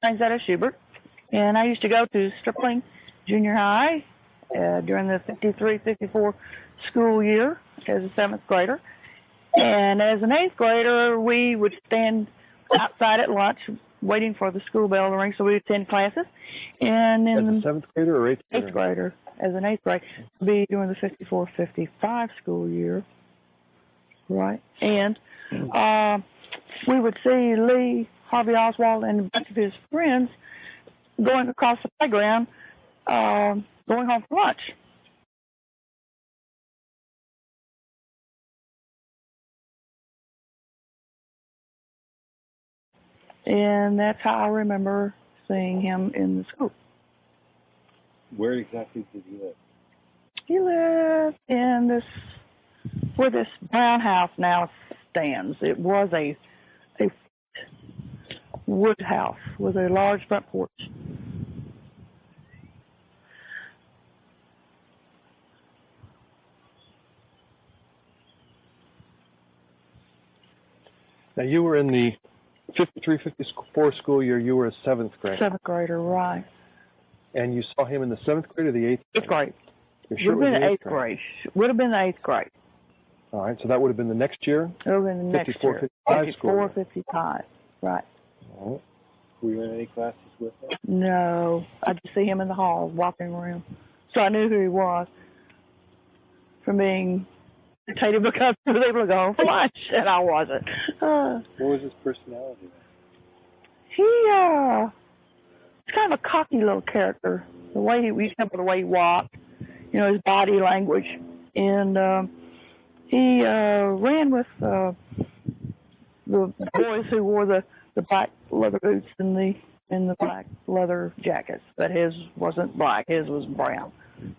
Franchetta Schubert, and I used to go to Stripling Junior High during the 53-54 school year as a 7th grader. And as an 8th grader, we would stand outside at lunch waiting for the school bell to ring, so we would attend classes. And in as a 7th grader or 8th grader? 8th grader, as an 8th grade, be during the 54-55 school year, right? And we would see Lee, Harvey, Oswald, and a bunch of his friends going across the playground, going home for lunch. And that's how I remember seeing him in the school. Where exactly did he live? He lived in where this brown house now stands. It was a wood house with a large front porch. Now, you were in the 53-54 school year. You were a 7th grader. 7th grader, right. And you saw him in the 7th grade or the 8th grade? 8th grade. You're sure would have been the 8th grade. Would have been the 8th grade. All right, so that would have been the next year? It would have been the next year. 54-55 55, right. All right. Were you in any classes with him? No, I just see him in the hall walking around. So I knew who he was from being irritated because he was able to go home for lunch, and I wasn't. What was his personality? He's kind of a cocky little character. The way the way he walked, his body language, and he ran with the boys who wore the black leather boots and the black leather jackets. But his wasn't black; his was brown.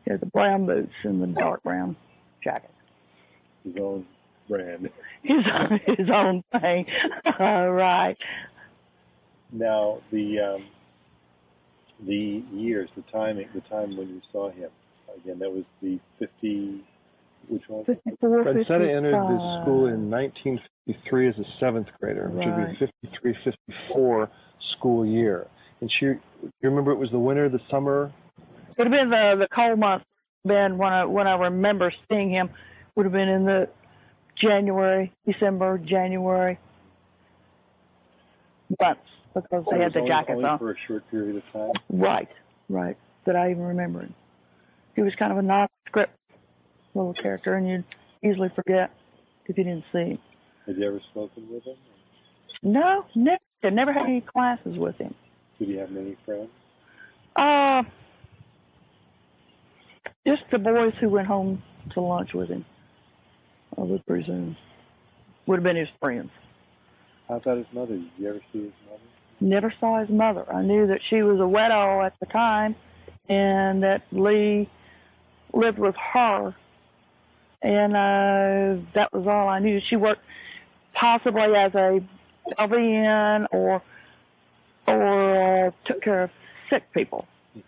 He had the brown boots and the dark brown jacket. His own brand. His own thing, right? Now the years, the time when you saw him. Again, that was the 50. Which one? 54, Franchetta entered the school in 1953 as a 7th grader, which would be 53-54 school year. And you remember it was the winter, the summer? It would have been the cold month. Then when I remember seeing him, would have been in the December, January months, because they had the jackets only on. For a short period of time? Right. That I even remember him. He was kind of a nondescript little character, and you'd easily forget if you didn't see him. Had you ever spoken with him? No, never. I never had any classes with him. Did he have many friends? Just the boys who went home to lunch with him, I would presume. Would have been his friends. How about his mother? Did you ever see his mother? Never saw his mother. I knew that she was a widow at the time and that Lee lived with her. And that was all I knew. She worked possibly as a LVN or took care of sick people at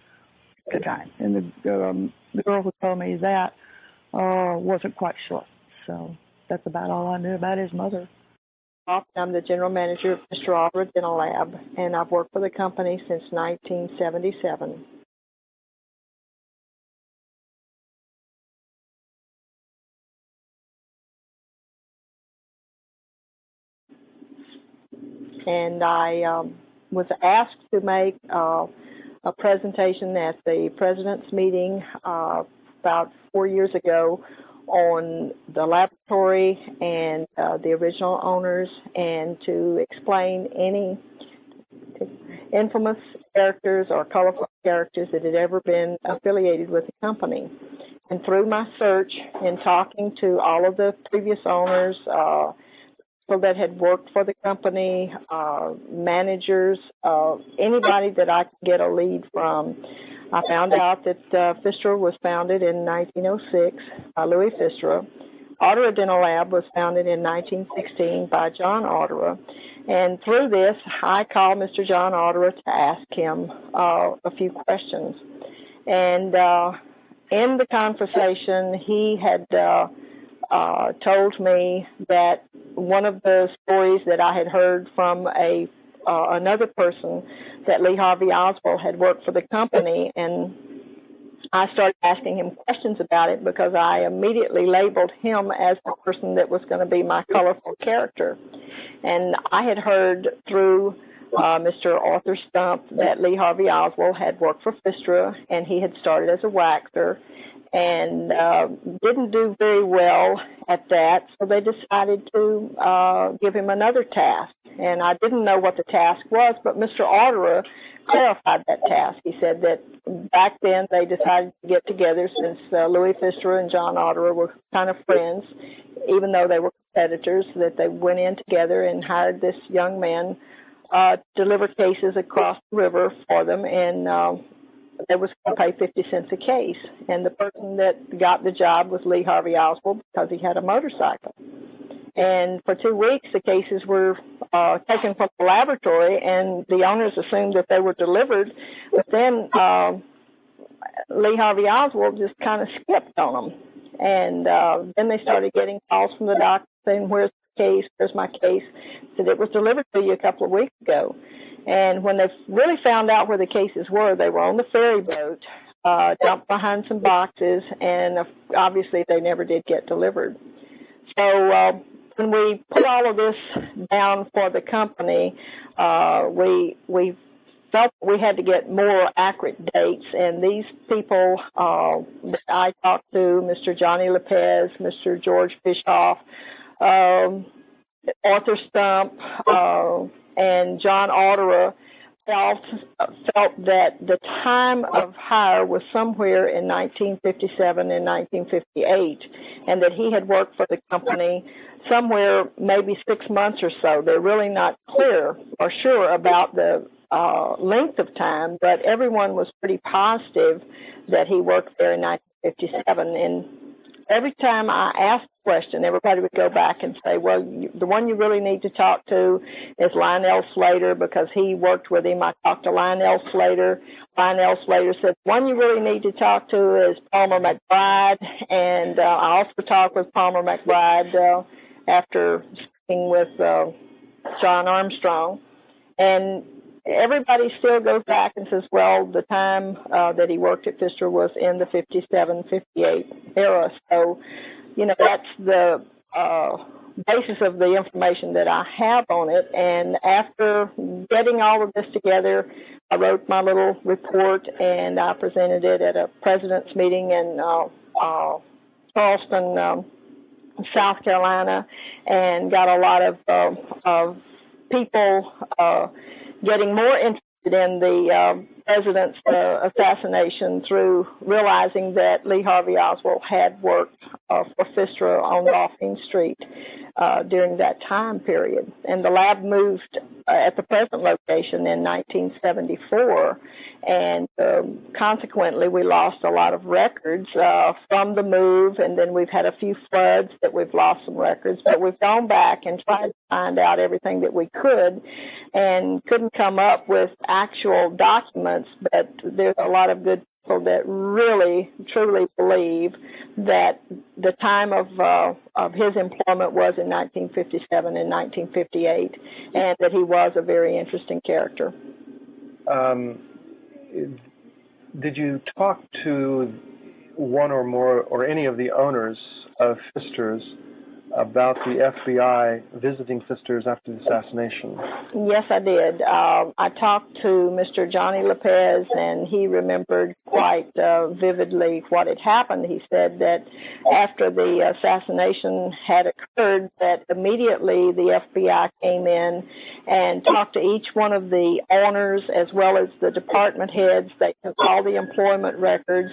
the time. And the girl who told me that wasn't quite sure. So that's about all I knew about his mother. I'm the general manager of Mr. Oswald Dental Lab, and I've worked for the company since 1977. And I was asked to make a presentation at the President's meeting about 4 years ago on the laboratory and the original owners, and to explain any infamous characters or colorful characters that had ever been affiliated with the company. And through my search and talking to all of the previous owners, people that had worked for the company, managers, anybody that I could get a lead from, I found out that Fistra was founded in 1906 by Louis Fistra. Otterer Dental Lab was founded in 1916 by John Otterer. And through this, I called Mr. John Otterer to ask him a few questions. And in the conversation, he had told me that one of the stories that I had heard from another person, that Lee Harvey Oswald had worked for the company, and I started asking him questions about it because I immediately labeled him as the person that was going to be my colorful character. And I had heard through Mr. Arthur Stump that Lee Harvey Oswald had worked for Fistra, and he had started as a waxer and didn't do very well at that, so they decided to give him another task. And I didn't know what the task was, but Mr. Otterer clarified that task. He said that back then they decided to get together, since Louis Fistra and John Otterer were kind of friends, even though they were competitors, that they went in together and hired this young man to deliver cases across the river for them, and they was going to pay 50 cents a case. And the person that got the job was Lee Harvey Oswald, because he had a motorcycle. And for 2 weeks, the cases were taken from the laboratory, and the owners assumed that they were delivered. But then Lee Harvey Oswald just kind of skipped on them. And then they started getting calls from the doctor saying, "Where's the case? Where's my case?" Said, "It was delivered to you a couple of weeks ago." And when they really found out where the cases were, they were on the ferry boat, dumped behind some boxes, and obviously they never did get delivered. So when we put all of this down for the company, we felt we had to get more accurate dates, and these people that I talked to, Mr. Johnny Lopez, Mr. George Bischoff, Arthur Stump, and John Otterer, felt that the time of hire was somewhere in 1957 and 1958, and that he had worked for the company somewhere maybe 6 months or so. They're really not clear or sure about the length of time, but everyone was pretty positive that he worked there in 1957. And every time I asked a question, everybody would go back and say, "Well, the one you really need to talk to is Lionel Slater, because he worked with him." I talked to Lionel Slater. Lionel Slater said, "The one you really need to talk to is Palmer McBride." And I also talked with Palmer McBride after speaking with John Armstrong. And everybody still goes back and says, well, the time that he worked at Fistra was in the 57, 58 era. So, that's the basis of the information that I have on it. And after getting all of this together, I wrote my little report, and I presented it at a president's meeting in Charleston, South Carolina, and got a lot of people getting more interested in the president's assassination through realizing that Lee Harvey Oswald had worked for Fistra on Dolphin Street during that time period. And the lab moved at the present location in 1974, and consequently we lost a lot of records from the move, and then we've had a few floods that we've lost some records, but we've gone back and tried to find out everything that we could and couldn't come up with actual documents, but there's a lot of good people that really, truly believe that the time of his employment was in 1957 and 1958, and that he was a very interesting character. Did you talk to one or more or any of the owners of Fister's about the FBI visiting Fister's after the assassination? Yes, I did. I talked to Mr. Johnny Lopez, and he remembered quite vividly what had happened. He said that after the assassination had occurred, that immediately the FBI came in and talked to each one of the owners as well as the department heads. They took all the employment records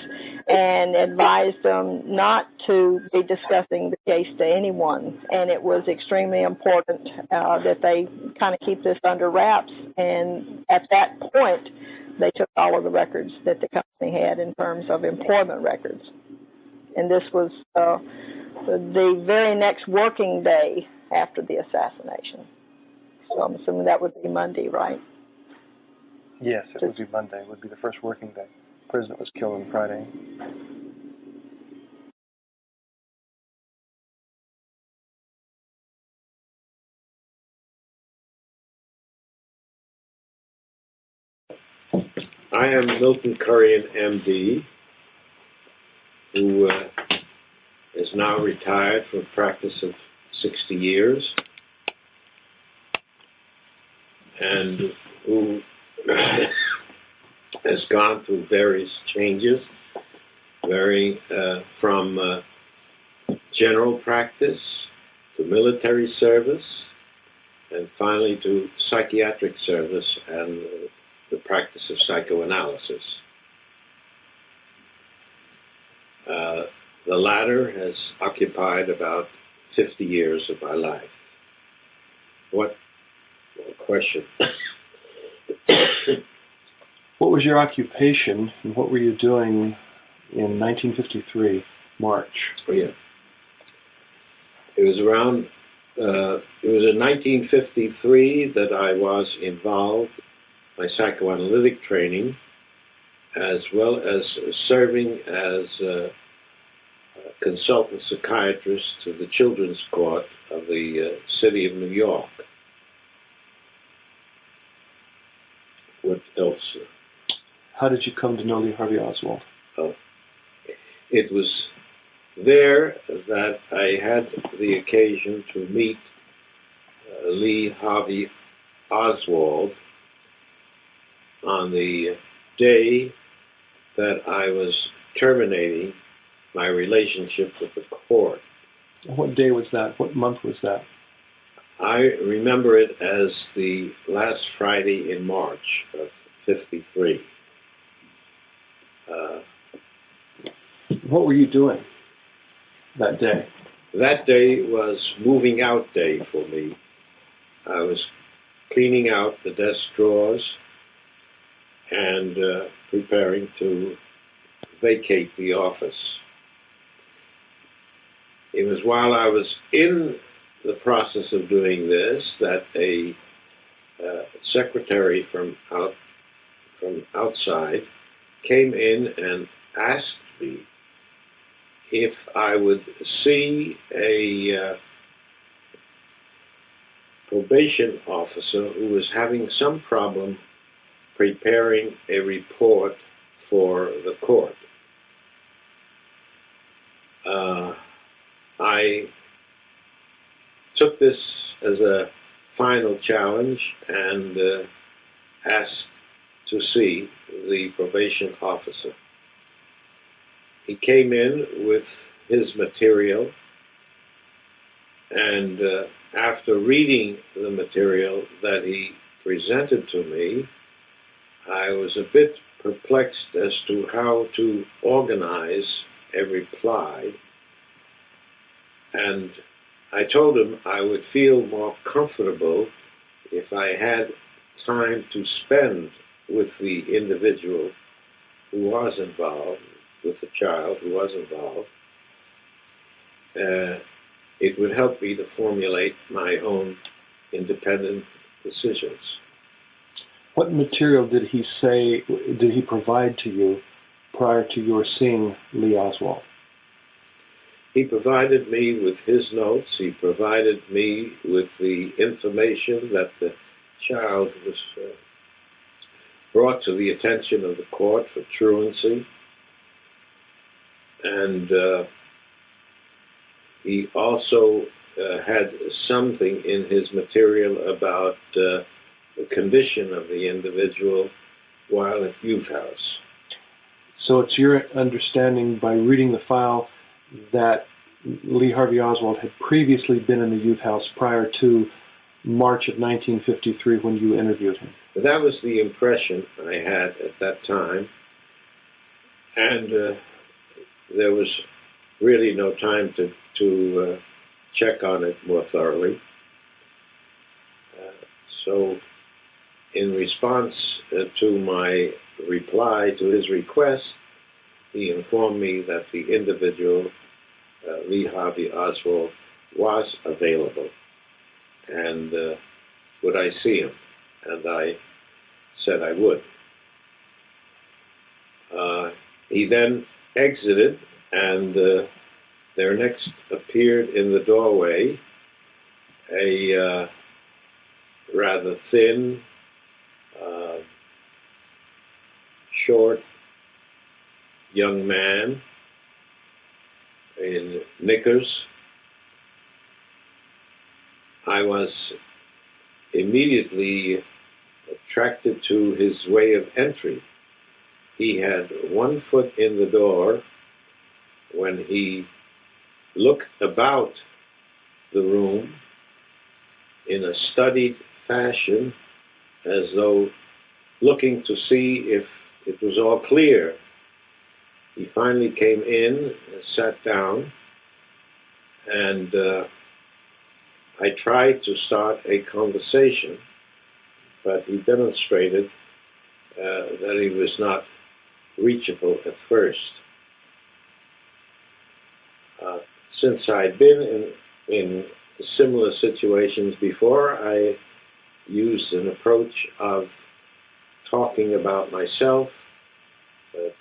and advised them not to be discussing the case to anyone. And it was extremely important that they kind of keep this under wraps. And at that point, they took all of the records that the company had in terms of employment records. And this was the very next working day after the assassination. So I'm assuming that would be Monday, right? Yes, it would be Monday. It would be the first working day. The president was killed on Friday. I am Milton Kurian, MD, who is now retired from practice of 60 years, and who has gone through various changes, varying from general practice to military service, and finally to psychiatric service and the practice of psychoanalysis. The latter has occupied about 50 years of my life. What question? What was your occupation, and what were you doing in 1953, March? Oh, yeah. It was around, it was in 1953 that I was involved my psychoanalytic training, as well as serving as a consultant psychiatrist to the Children's Court of the City of New York. What else? How did you come to know Lee Harvey Oswald? Oh, it was there that I had the occasion to meet Lee Harvey Oswald on the day that I was terminating my relationship with the court. What day was that? What month was that? I remember it as the last Friday in March of 53. What were you doing that day? That day was moving out day for me. I was cleaning out the desk drawers and preparing to vacate the office. It was while I was in the process of doing this that a secretary from outside came in and asked me if I would see a probation officer who was having some problem preparing a report for the court. I took this as a final challenge and asked to see the probation officer. He came in with his material, and after reading the material that he presented to me, I was a bit perplexed as to how to organize a reply, and I told him I would feel more comfortable if I had time to spend with the individual who was involved, with the child who was involved. It would help me to formulate my own independent decisions. What material did he provide to you prior to your seeing Lee Oswald? He provided me with his notes. He provided me with the information that the child was brought to the attention of the court for truancy. And he also had something in his material about the condition of the individual while at youth house. So it's your understanding by reading the file that Lee Harvey Oswald had previously been in the youth house prior to March of 1953 when you interviewed him. That was the impression I had at that time, and there was really no time to check on it more thoroughly. So in response to my reply to his request, he informed me that the individual, Lee Harvey Oswald, was available, and would I see him? And I said I would. He then exited, and there next appeared in the doorway a rather thin, short young man in knickers. I was immediately attracted to his way of entry. He had one foot in the door when he looked about the room in a studied fashion, as though looking to see if it was all clear. He finally came in, sat down, and I tried to start a conversation, but he demonstrated that he was not reachable at first. Since I'd been in similar situations before, I used an approach of talking about myself,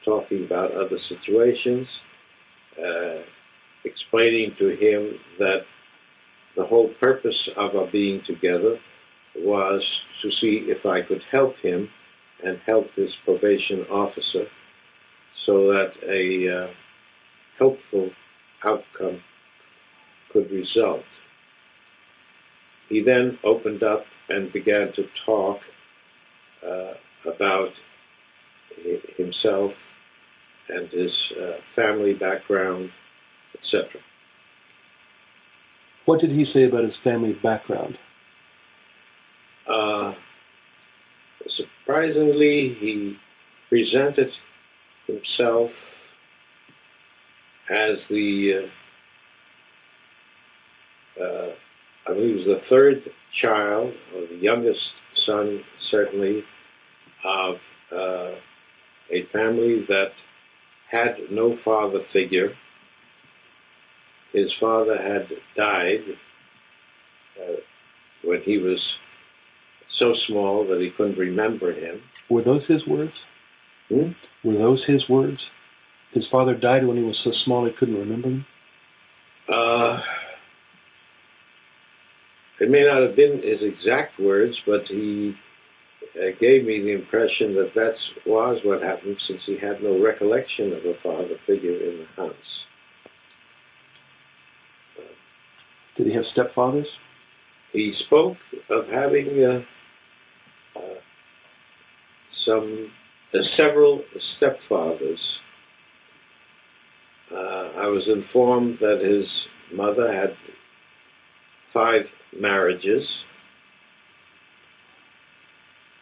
talking about other situations, explaining to him that the whole purpose of our being together was to see if I could help him and help his probation officer so that a helpful outcome could result. He then opened up and began to talk about himself and his family background, etc. What did he say about his family background? Surprisingly, he presented himself as the, I believe he was the third child, or the youngest son, certainly, of a family that had no father figure. His father had died when he was so small that he couldn't remember him. Were those his words? Hmm? Were those his words? His father died when he was so small he couldn't remember him? It may not have been his exact words, but he gave me the impression that that was what happened, since he had no recollection of a father figure in the house. Did he have stepfathers? He spoke of having several stepfathers. I was informed that his mother had 5 marriages,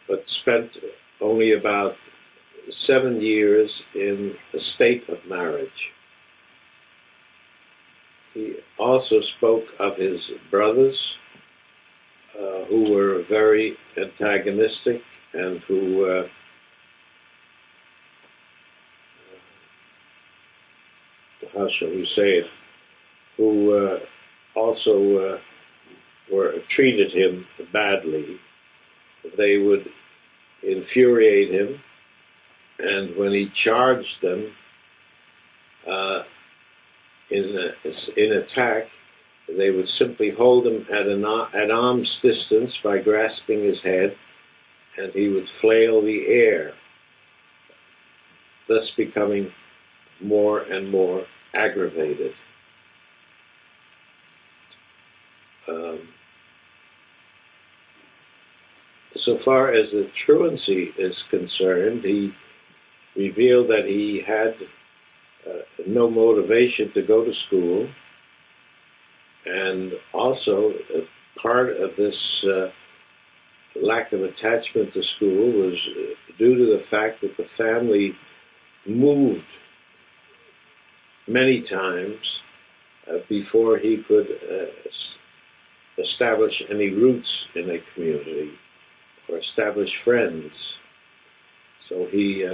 but spent only about 7 years in a state of marriage. He also spoke of his brothers, who were very antagonistic and who how shall we say it, who also treated him badly. They would infuriate him, and when he charged them in attack, they would simply hold him at arm's distance by grasping his head, and he would flail the air, thus becoming more and more aggravated. So far as the truancy is concerned, he revealed that he had no motivation to go to school, and also part of this lack of attachment to school was due to the fact that the family moved many times before he could establish any roots in a community or establish friends. So he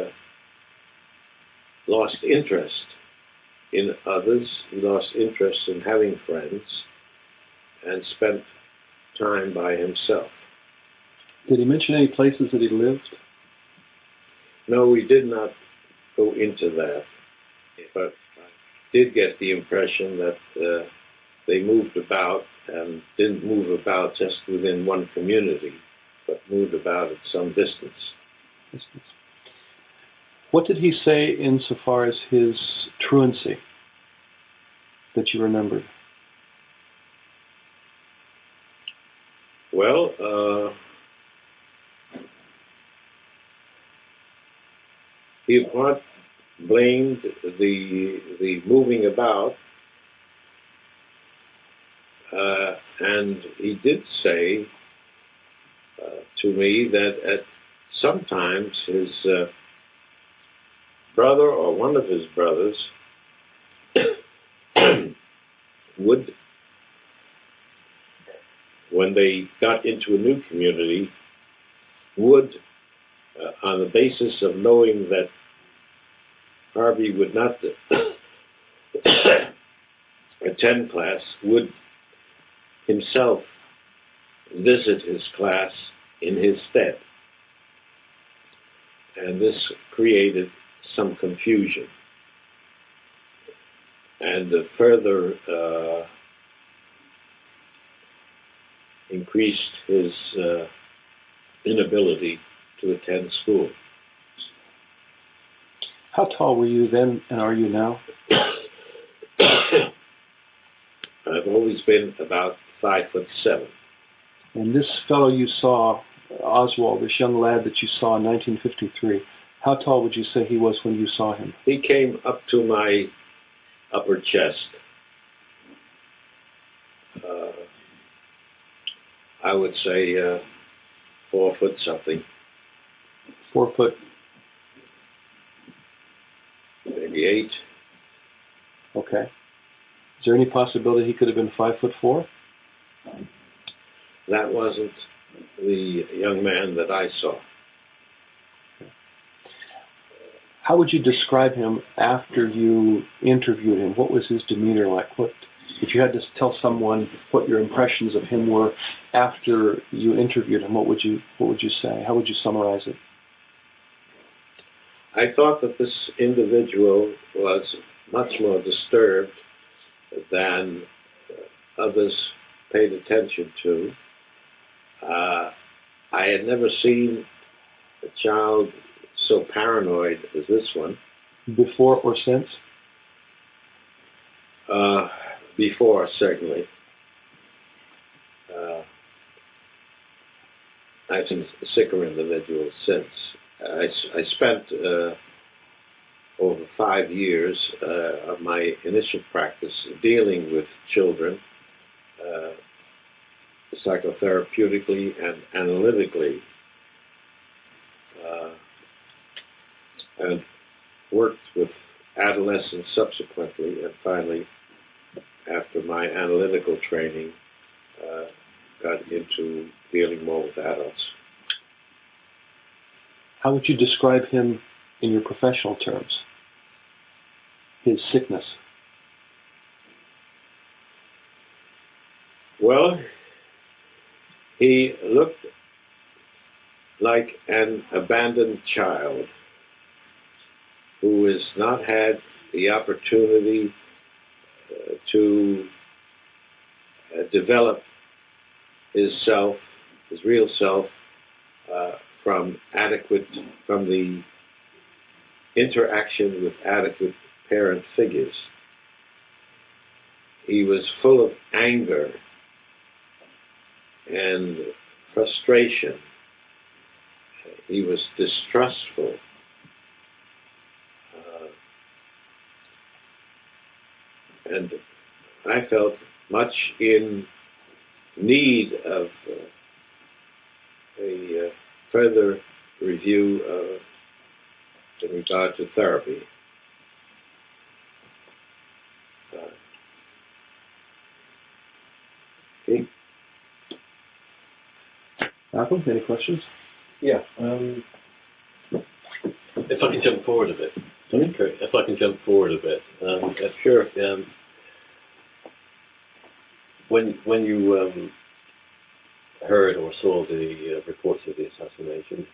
lost interest in others, he lost interest in having friends, and spent time by himself. Did he mention any places that he lived? No, we did not go into that, but I did get the impression that they moved about, and didn't move about just within one community, but moved about at some distance. What did he say insofar as his truancy that you remembered? Well, he in part blamed the moving about, and he did say to me that sometimes his brother or one of his brothers would, when they got into a new community, would, on the basis of knowing that Harvey would not attend class, would himself visit his class in his stead. And this created some confusion and further increased his inability to attend school. How tall were you then and are you now? I've always been about 5'7". And this fellow you saw, Oswald, this young lad that you saw in 1953, how tall would you say he was when you saw him? He came up to my upper chest. I would say 4 foot something. 4 foot? Maybe 8. Okay. Is there any possibility he could have been 5'4"? That wasn't the young man that I saw. How would you describe him after you interviewed him? What was his demeanor like? If you had to tell someone what your impressions of him were after you interviewed him, what would you say? How would you summarize it? I thought that this individual was much more disturbed than others paid attention to. I had never seen a child so paranoid as this one. Before or since? Before, certainly. I've seen sicker individuals since. I spent over 5 years of my initial practice dealing with children psychotherapeutically and analytically. and worked with adolescents subsequently, and finally, after my analytical training, got into dealing more with adults. How would you describe him in your professional terms? His sickness? Well, he looked like an abandoned child who has not had the opportunity to develop his self, his real self, from the interaction with adequate parent figures. He was full of anger and frustration. He was distrustful. And I felt much in need of a further review in regard to therapy. Okay. Malcolm, any questions? Yeah. If I can jump forward a bit. If I can jump forward a bit. Sure. When you heard or saw the reports of the assassination,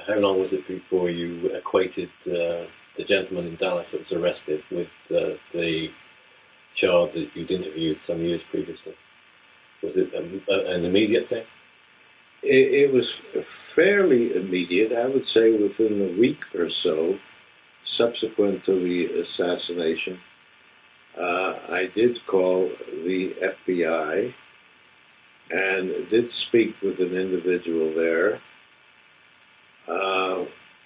how long was it before you equated the gentleman in Dallas that was arrested with the child that you'd interviewed some years previously? Was it an immediate thing? It was fairly immediate. I would say within a week or so, subsequent to the assassination, I did call the FBI and did speak with an individual there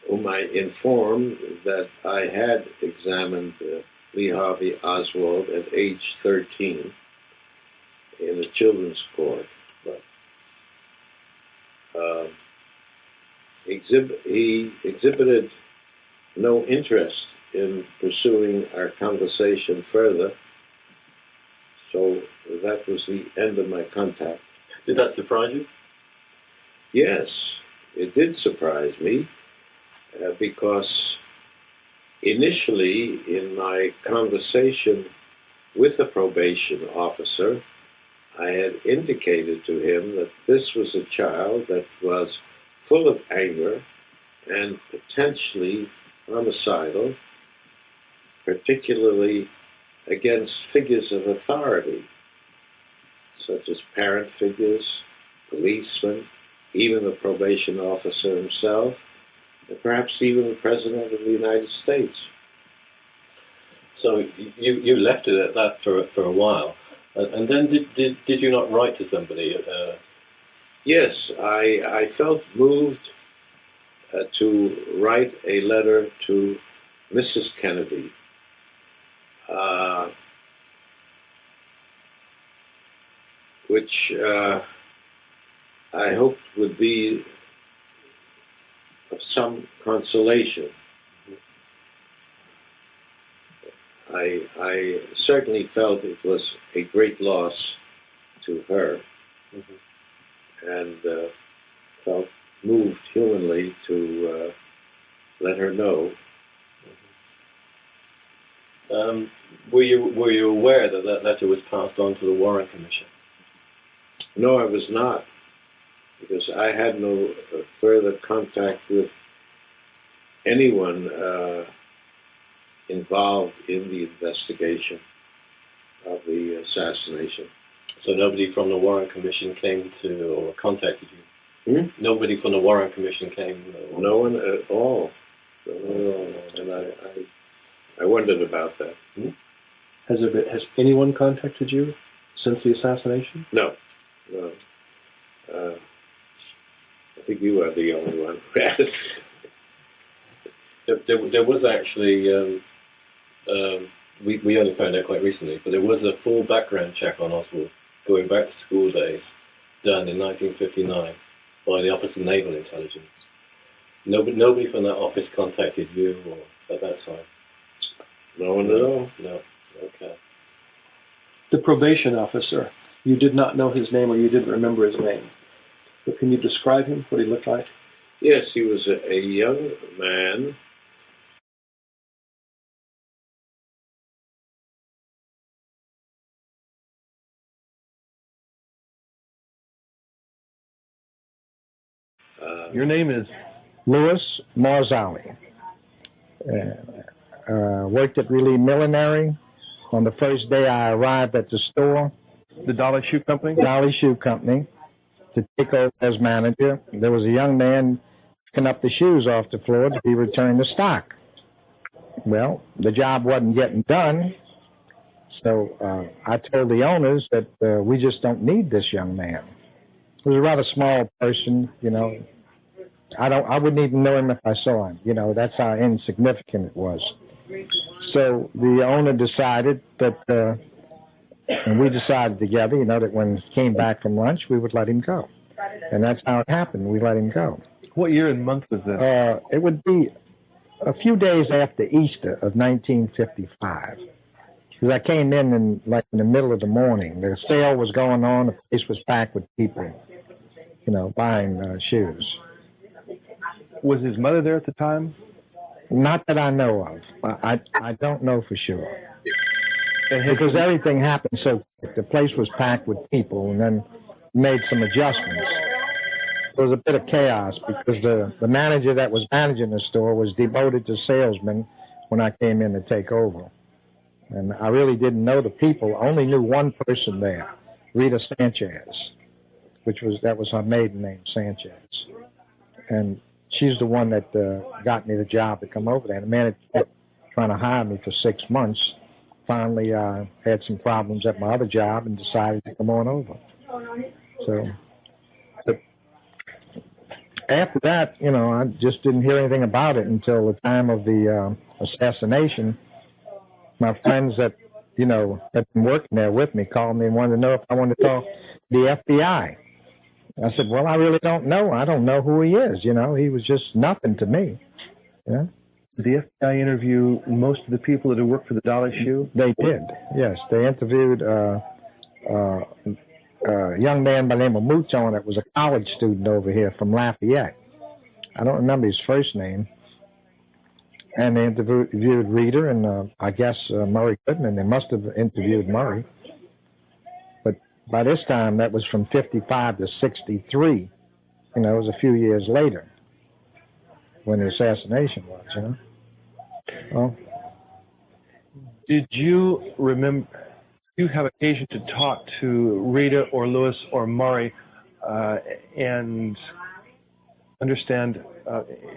whom I informed that I had examined Lee Harvey Oswald at age 13 in the children's court. He exhibited no interest in pursuing our conversation further, so that was the end of my contact. Did that surprise you? Yes, it did surprise me, because initially in my conversation with the probation officer, I had indicated to him that this was a child that was full of anger and potentially homicidal, particularly against figures of authority, such as parent figures, policemen, even the probation officer himself, and perhaps even the President of the United States. So you left it at that for a while. And then did you not write to somebody? Yes, I felt moved to write a letter to Mrs. Kennedy, which I hoped would be of some consolation. I certainly felt it was a great loss to her, and felt moved humanly to let her know. Were you aware that letter was passed on to the Warren Commission? No, I was not, because I had no further contact with anyone involved in the investigation of the assassination. So nobody from the Warren Commission came to or contacted you? Nobody from the Warren Commission came? No one at all. And I wondered about that. Has anyone contacted you since the assassination? No. I think you are the only one. There was actually, we only found out quite recently, but there was a full background check on Oswald, going back to school days, done in 1959 by the Office of Naval Intelligence. Nobody from that office contacted you or at that time? No one at all? No. Okay. The probation officer, you did not know his name or you didn't remember his name. But can you describe him, what he looked like? Yes, he was a young man. Your name is? Louis Marzali. Worked at Relief Millinery. On the first day I arrived at the store. The Dolly Shoe Company? Dolly Shoe Company, to take over as manager. There was a young man picking up the shoes off the floor to be returned to stock. Well, the job wasn't getting done, so I told the owners that we just don't need this young man. He was a rather small person, you know. I wouldn't even know him if I saw him. You know, that's how insignificant it was. So the owner decided that, and we decided together, you know, that when he came back from lunch, we would let him go. And that's how it happened. We let him go. What year and month was this? It would be a few days after Easter of 1955. Because I came in like in the middle of the morning. The sale was going on. The place was packed with people, you know, buying shoes. Was his mother there at the time? Not that I know of. I don't know for sure. Because everything happened so quick. The place was packed with people, and then made some adjustments. There was a bit of chaos because the manager that was managing the store was devoted to salesmen when I came in to take over. And I really didn't know the people. I only knew one person there, Rita Sanchez, that was her maiden name, Sanchez. And she's the one that got me the job to come over there. And the man kept trying to hire me for 6 months. Finally, had some problems at my other job and decided to come on over. So after that, you know, I just didn't hear anything about it until the time of the assassination. My friends that, you know, had been working there with me called me and wanted to know if I wanted to talk to the FBI. I said, well, I really don't know. I don't know who he is. You know, he was just nothing to me. Yeah. Did the FBI interview most of the people that had worked for the Dolly Shoe? They did, yes. They interviewed a young man by the name of Mouton that was a college student over here from Lafayette. I don't remember his first name. And they interviewed Rita and I guess Murray Goodman. They must have interviewed Murray. But by this time, that was from 55 to 63. You know, it was a few years later when the assassination was, you know. Well, did you remember, you have occasion to talk to Rita or Louis or Murray and understand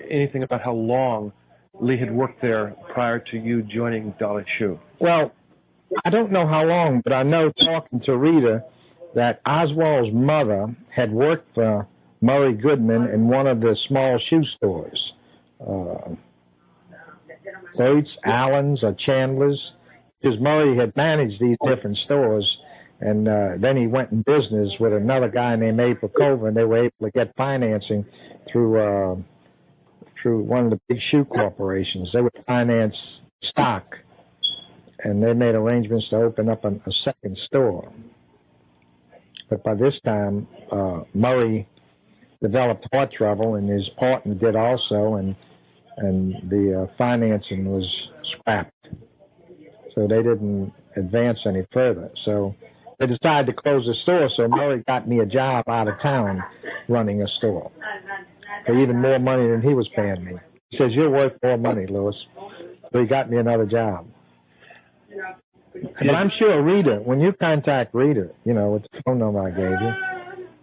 anything about how long Lee had worked there prior to you joining Dolly Shoe? Well, I don't know how long, but I know talking to Rita that Oswald's mother had worked for Murray Goodman in one of the small shoe stores. Thirds, Allen's, or Chandler's, because Murray had managed these different stores, and then he went in business with another guy named April Cover, and they were able to get financing through one of the big shoe corporations. They would finance stock, and they made arrangements to open up a second store. But by this time, Murray developed heart trouble, and his partner did also, and the financing was scrapped. So they didn't advance any further. So they decided to close the store, so Murray got me a job out of town running a store for even more money than he was paying me. He says, you're worth more money, Louis. So he got me another job. But I'm sure Rita, when you contact Rita, you know, with the phone number I gave you,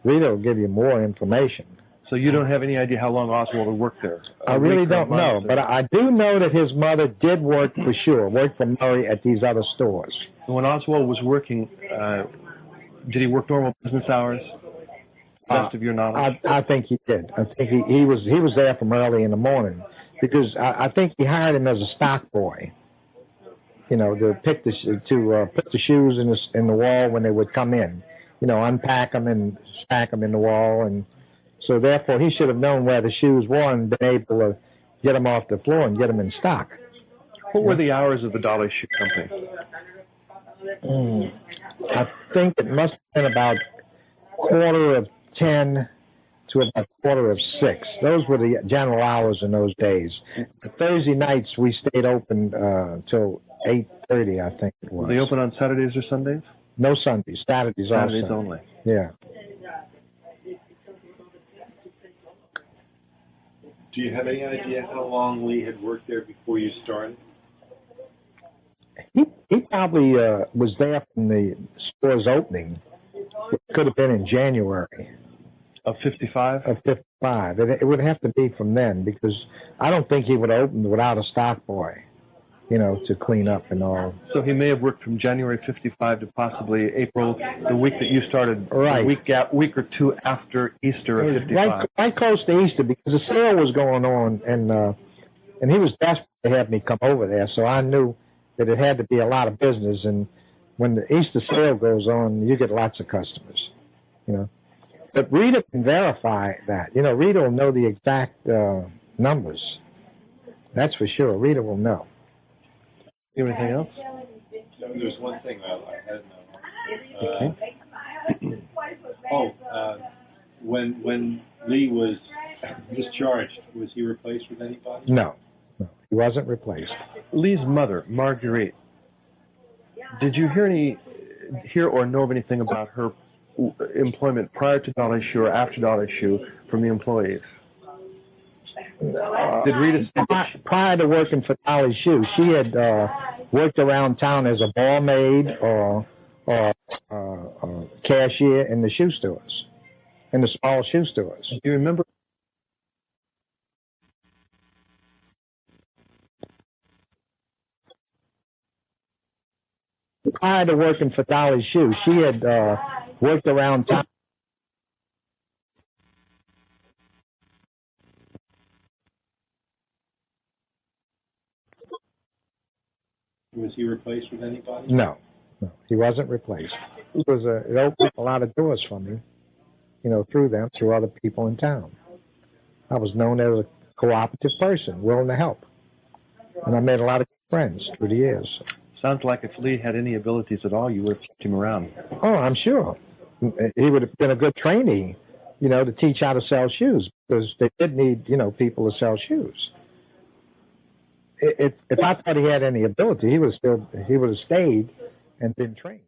Rita will give you more information. So you don't have any idea how long Oswald had worked there? I really don't know, but I do know that his mother did work for sure, worked for Murray at these other stores. When Oswald was working, did he work normal business hours? Best of your knowledge? I think he did. I think he was there from early in the morning because I think he hired him as a stock boy. You know, to put the shoes in the wall when they would come in. You know, unpack them and stack them in the wall and So therefore, he should have known where the shoes were and been able to get them off the floor and get them in stock. What were the hours of the Dolly Shoe Company? I think it must have been about 10:15 to about 6:15. Those were the general hours in those days. Thursday nights we stayed open till 8:30, I think it was. Were they open on Saturdays or Sundays? No Sundays, Saturdays also. Saturdays only. Yeah. Do you have any idea how long Lee had worked there before you started? He probably was there from the store's opening. It could have been in January. Of 55? Of 55. It would have to be from then, because I don't think he would have opened without a stock boy, you know, to clean up and all. So he may have worked from January 55 to possibly April, the week that you started, right. A week or two after Easter of 55. Right close to Easter, because the sale was going on, and he was desperate to have me come over there, so I knew that it had to be a lot of business, and when the Easter sale goes on, you get lots of customers, you know. But Rita can verify that. You know, Rita will know the exact numbers. That's for sure. Rita will know. Anything else? There's one thing I had known. Okay. When Lee was discharged, was he replaced with anybody? No, he wasn't replaced. Lee's mother, Marguerite, did you hear or know of anything about her employment prior to Dolly Shoe or after Dolly Shoe from the employees? Did Rita prior to working for Dolly Shoe, she had worked around town as a barmaid or cashier in the shoe stores, in the small shoe stores. Do you remember? Prior to working for Dolly Shoe, she had worked around town. Was he replaced with anybody? No, he wasn't replaced. It opened up a lot of doors for me, you know, through other people in town. I was known as a cooperative person, willing to help, and I made a lot of friends through the years. Sounds like if Lee had any abilities at all, you would have kept him around. Oh, I'm sure. He would have been a good trainee, you know, to teach how to sell shoes, because they did need, you know, people to sell shoes. If I thought he had any ability, he would have stayed and been trained.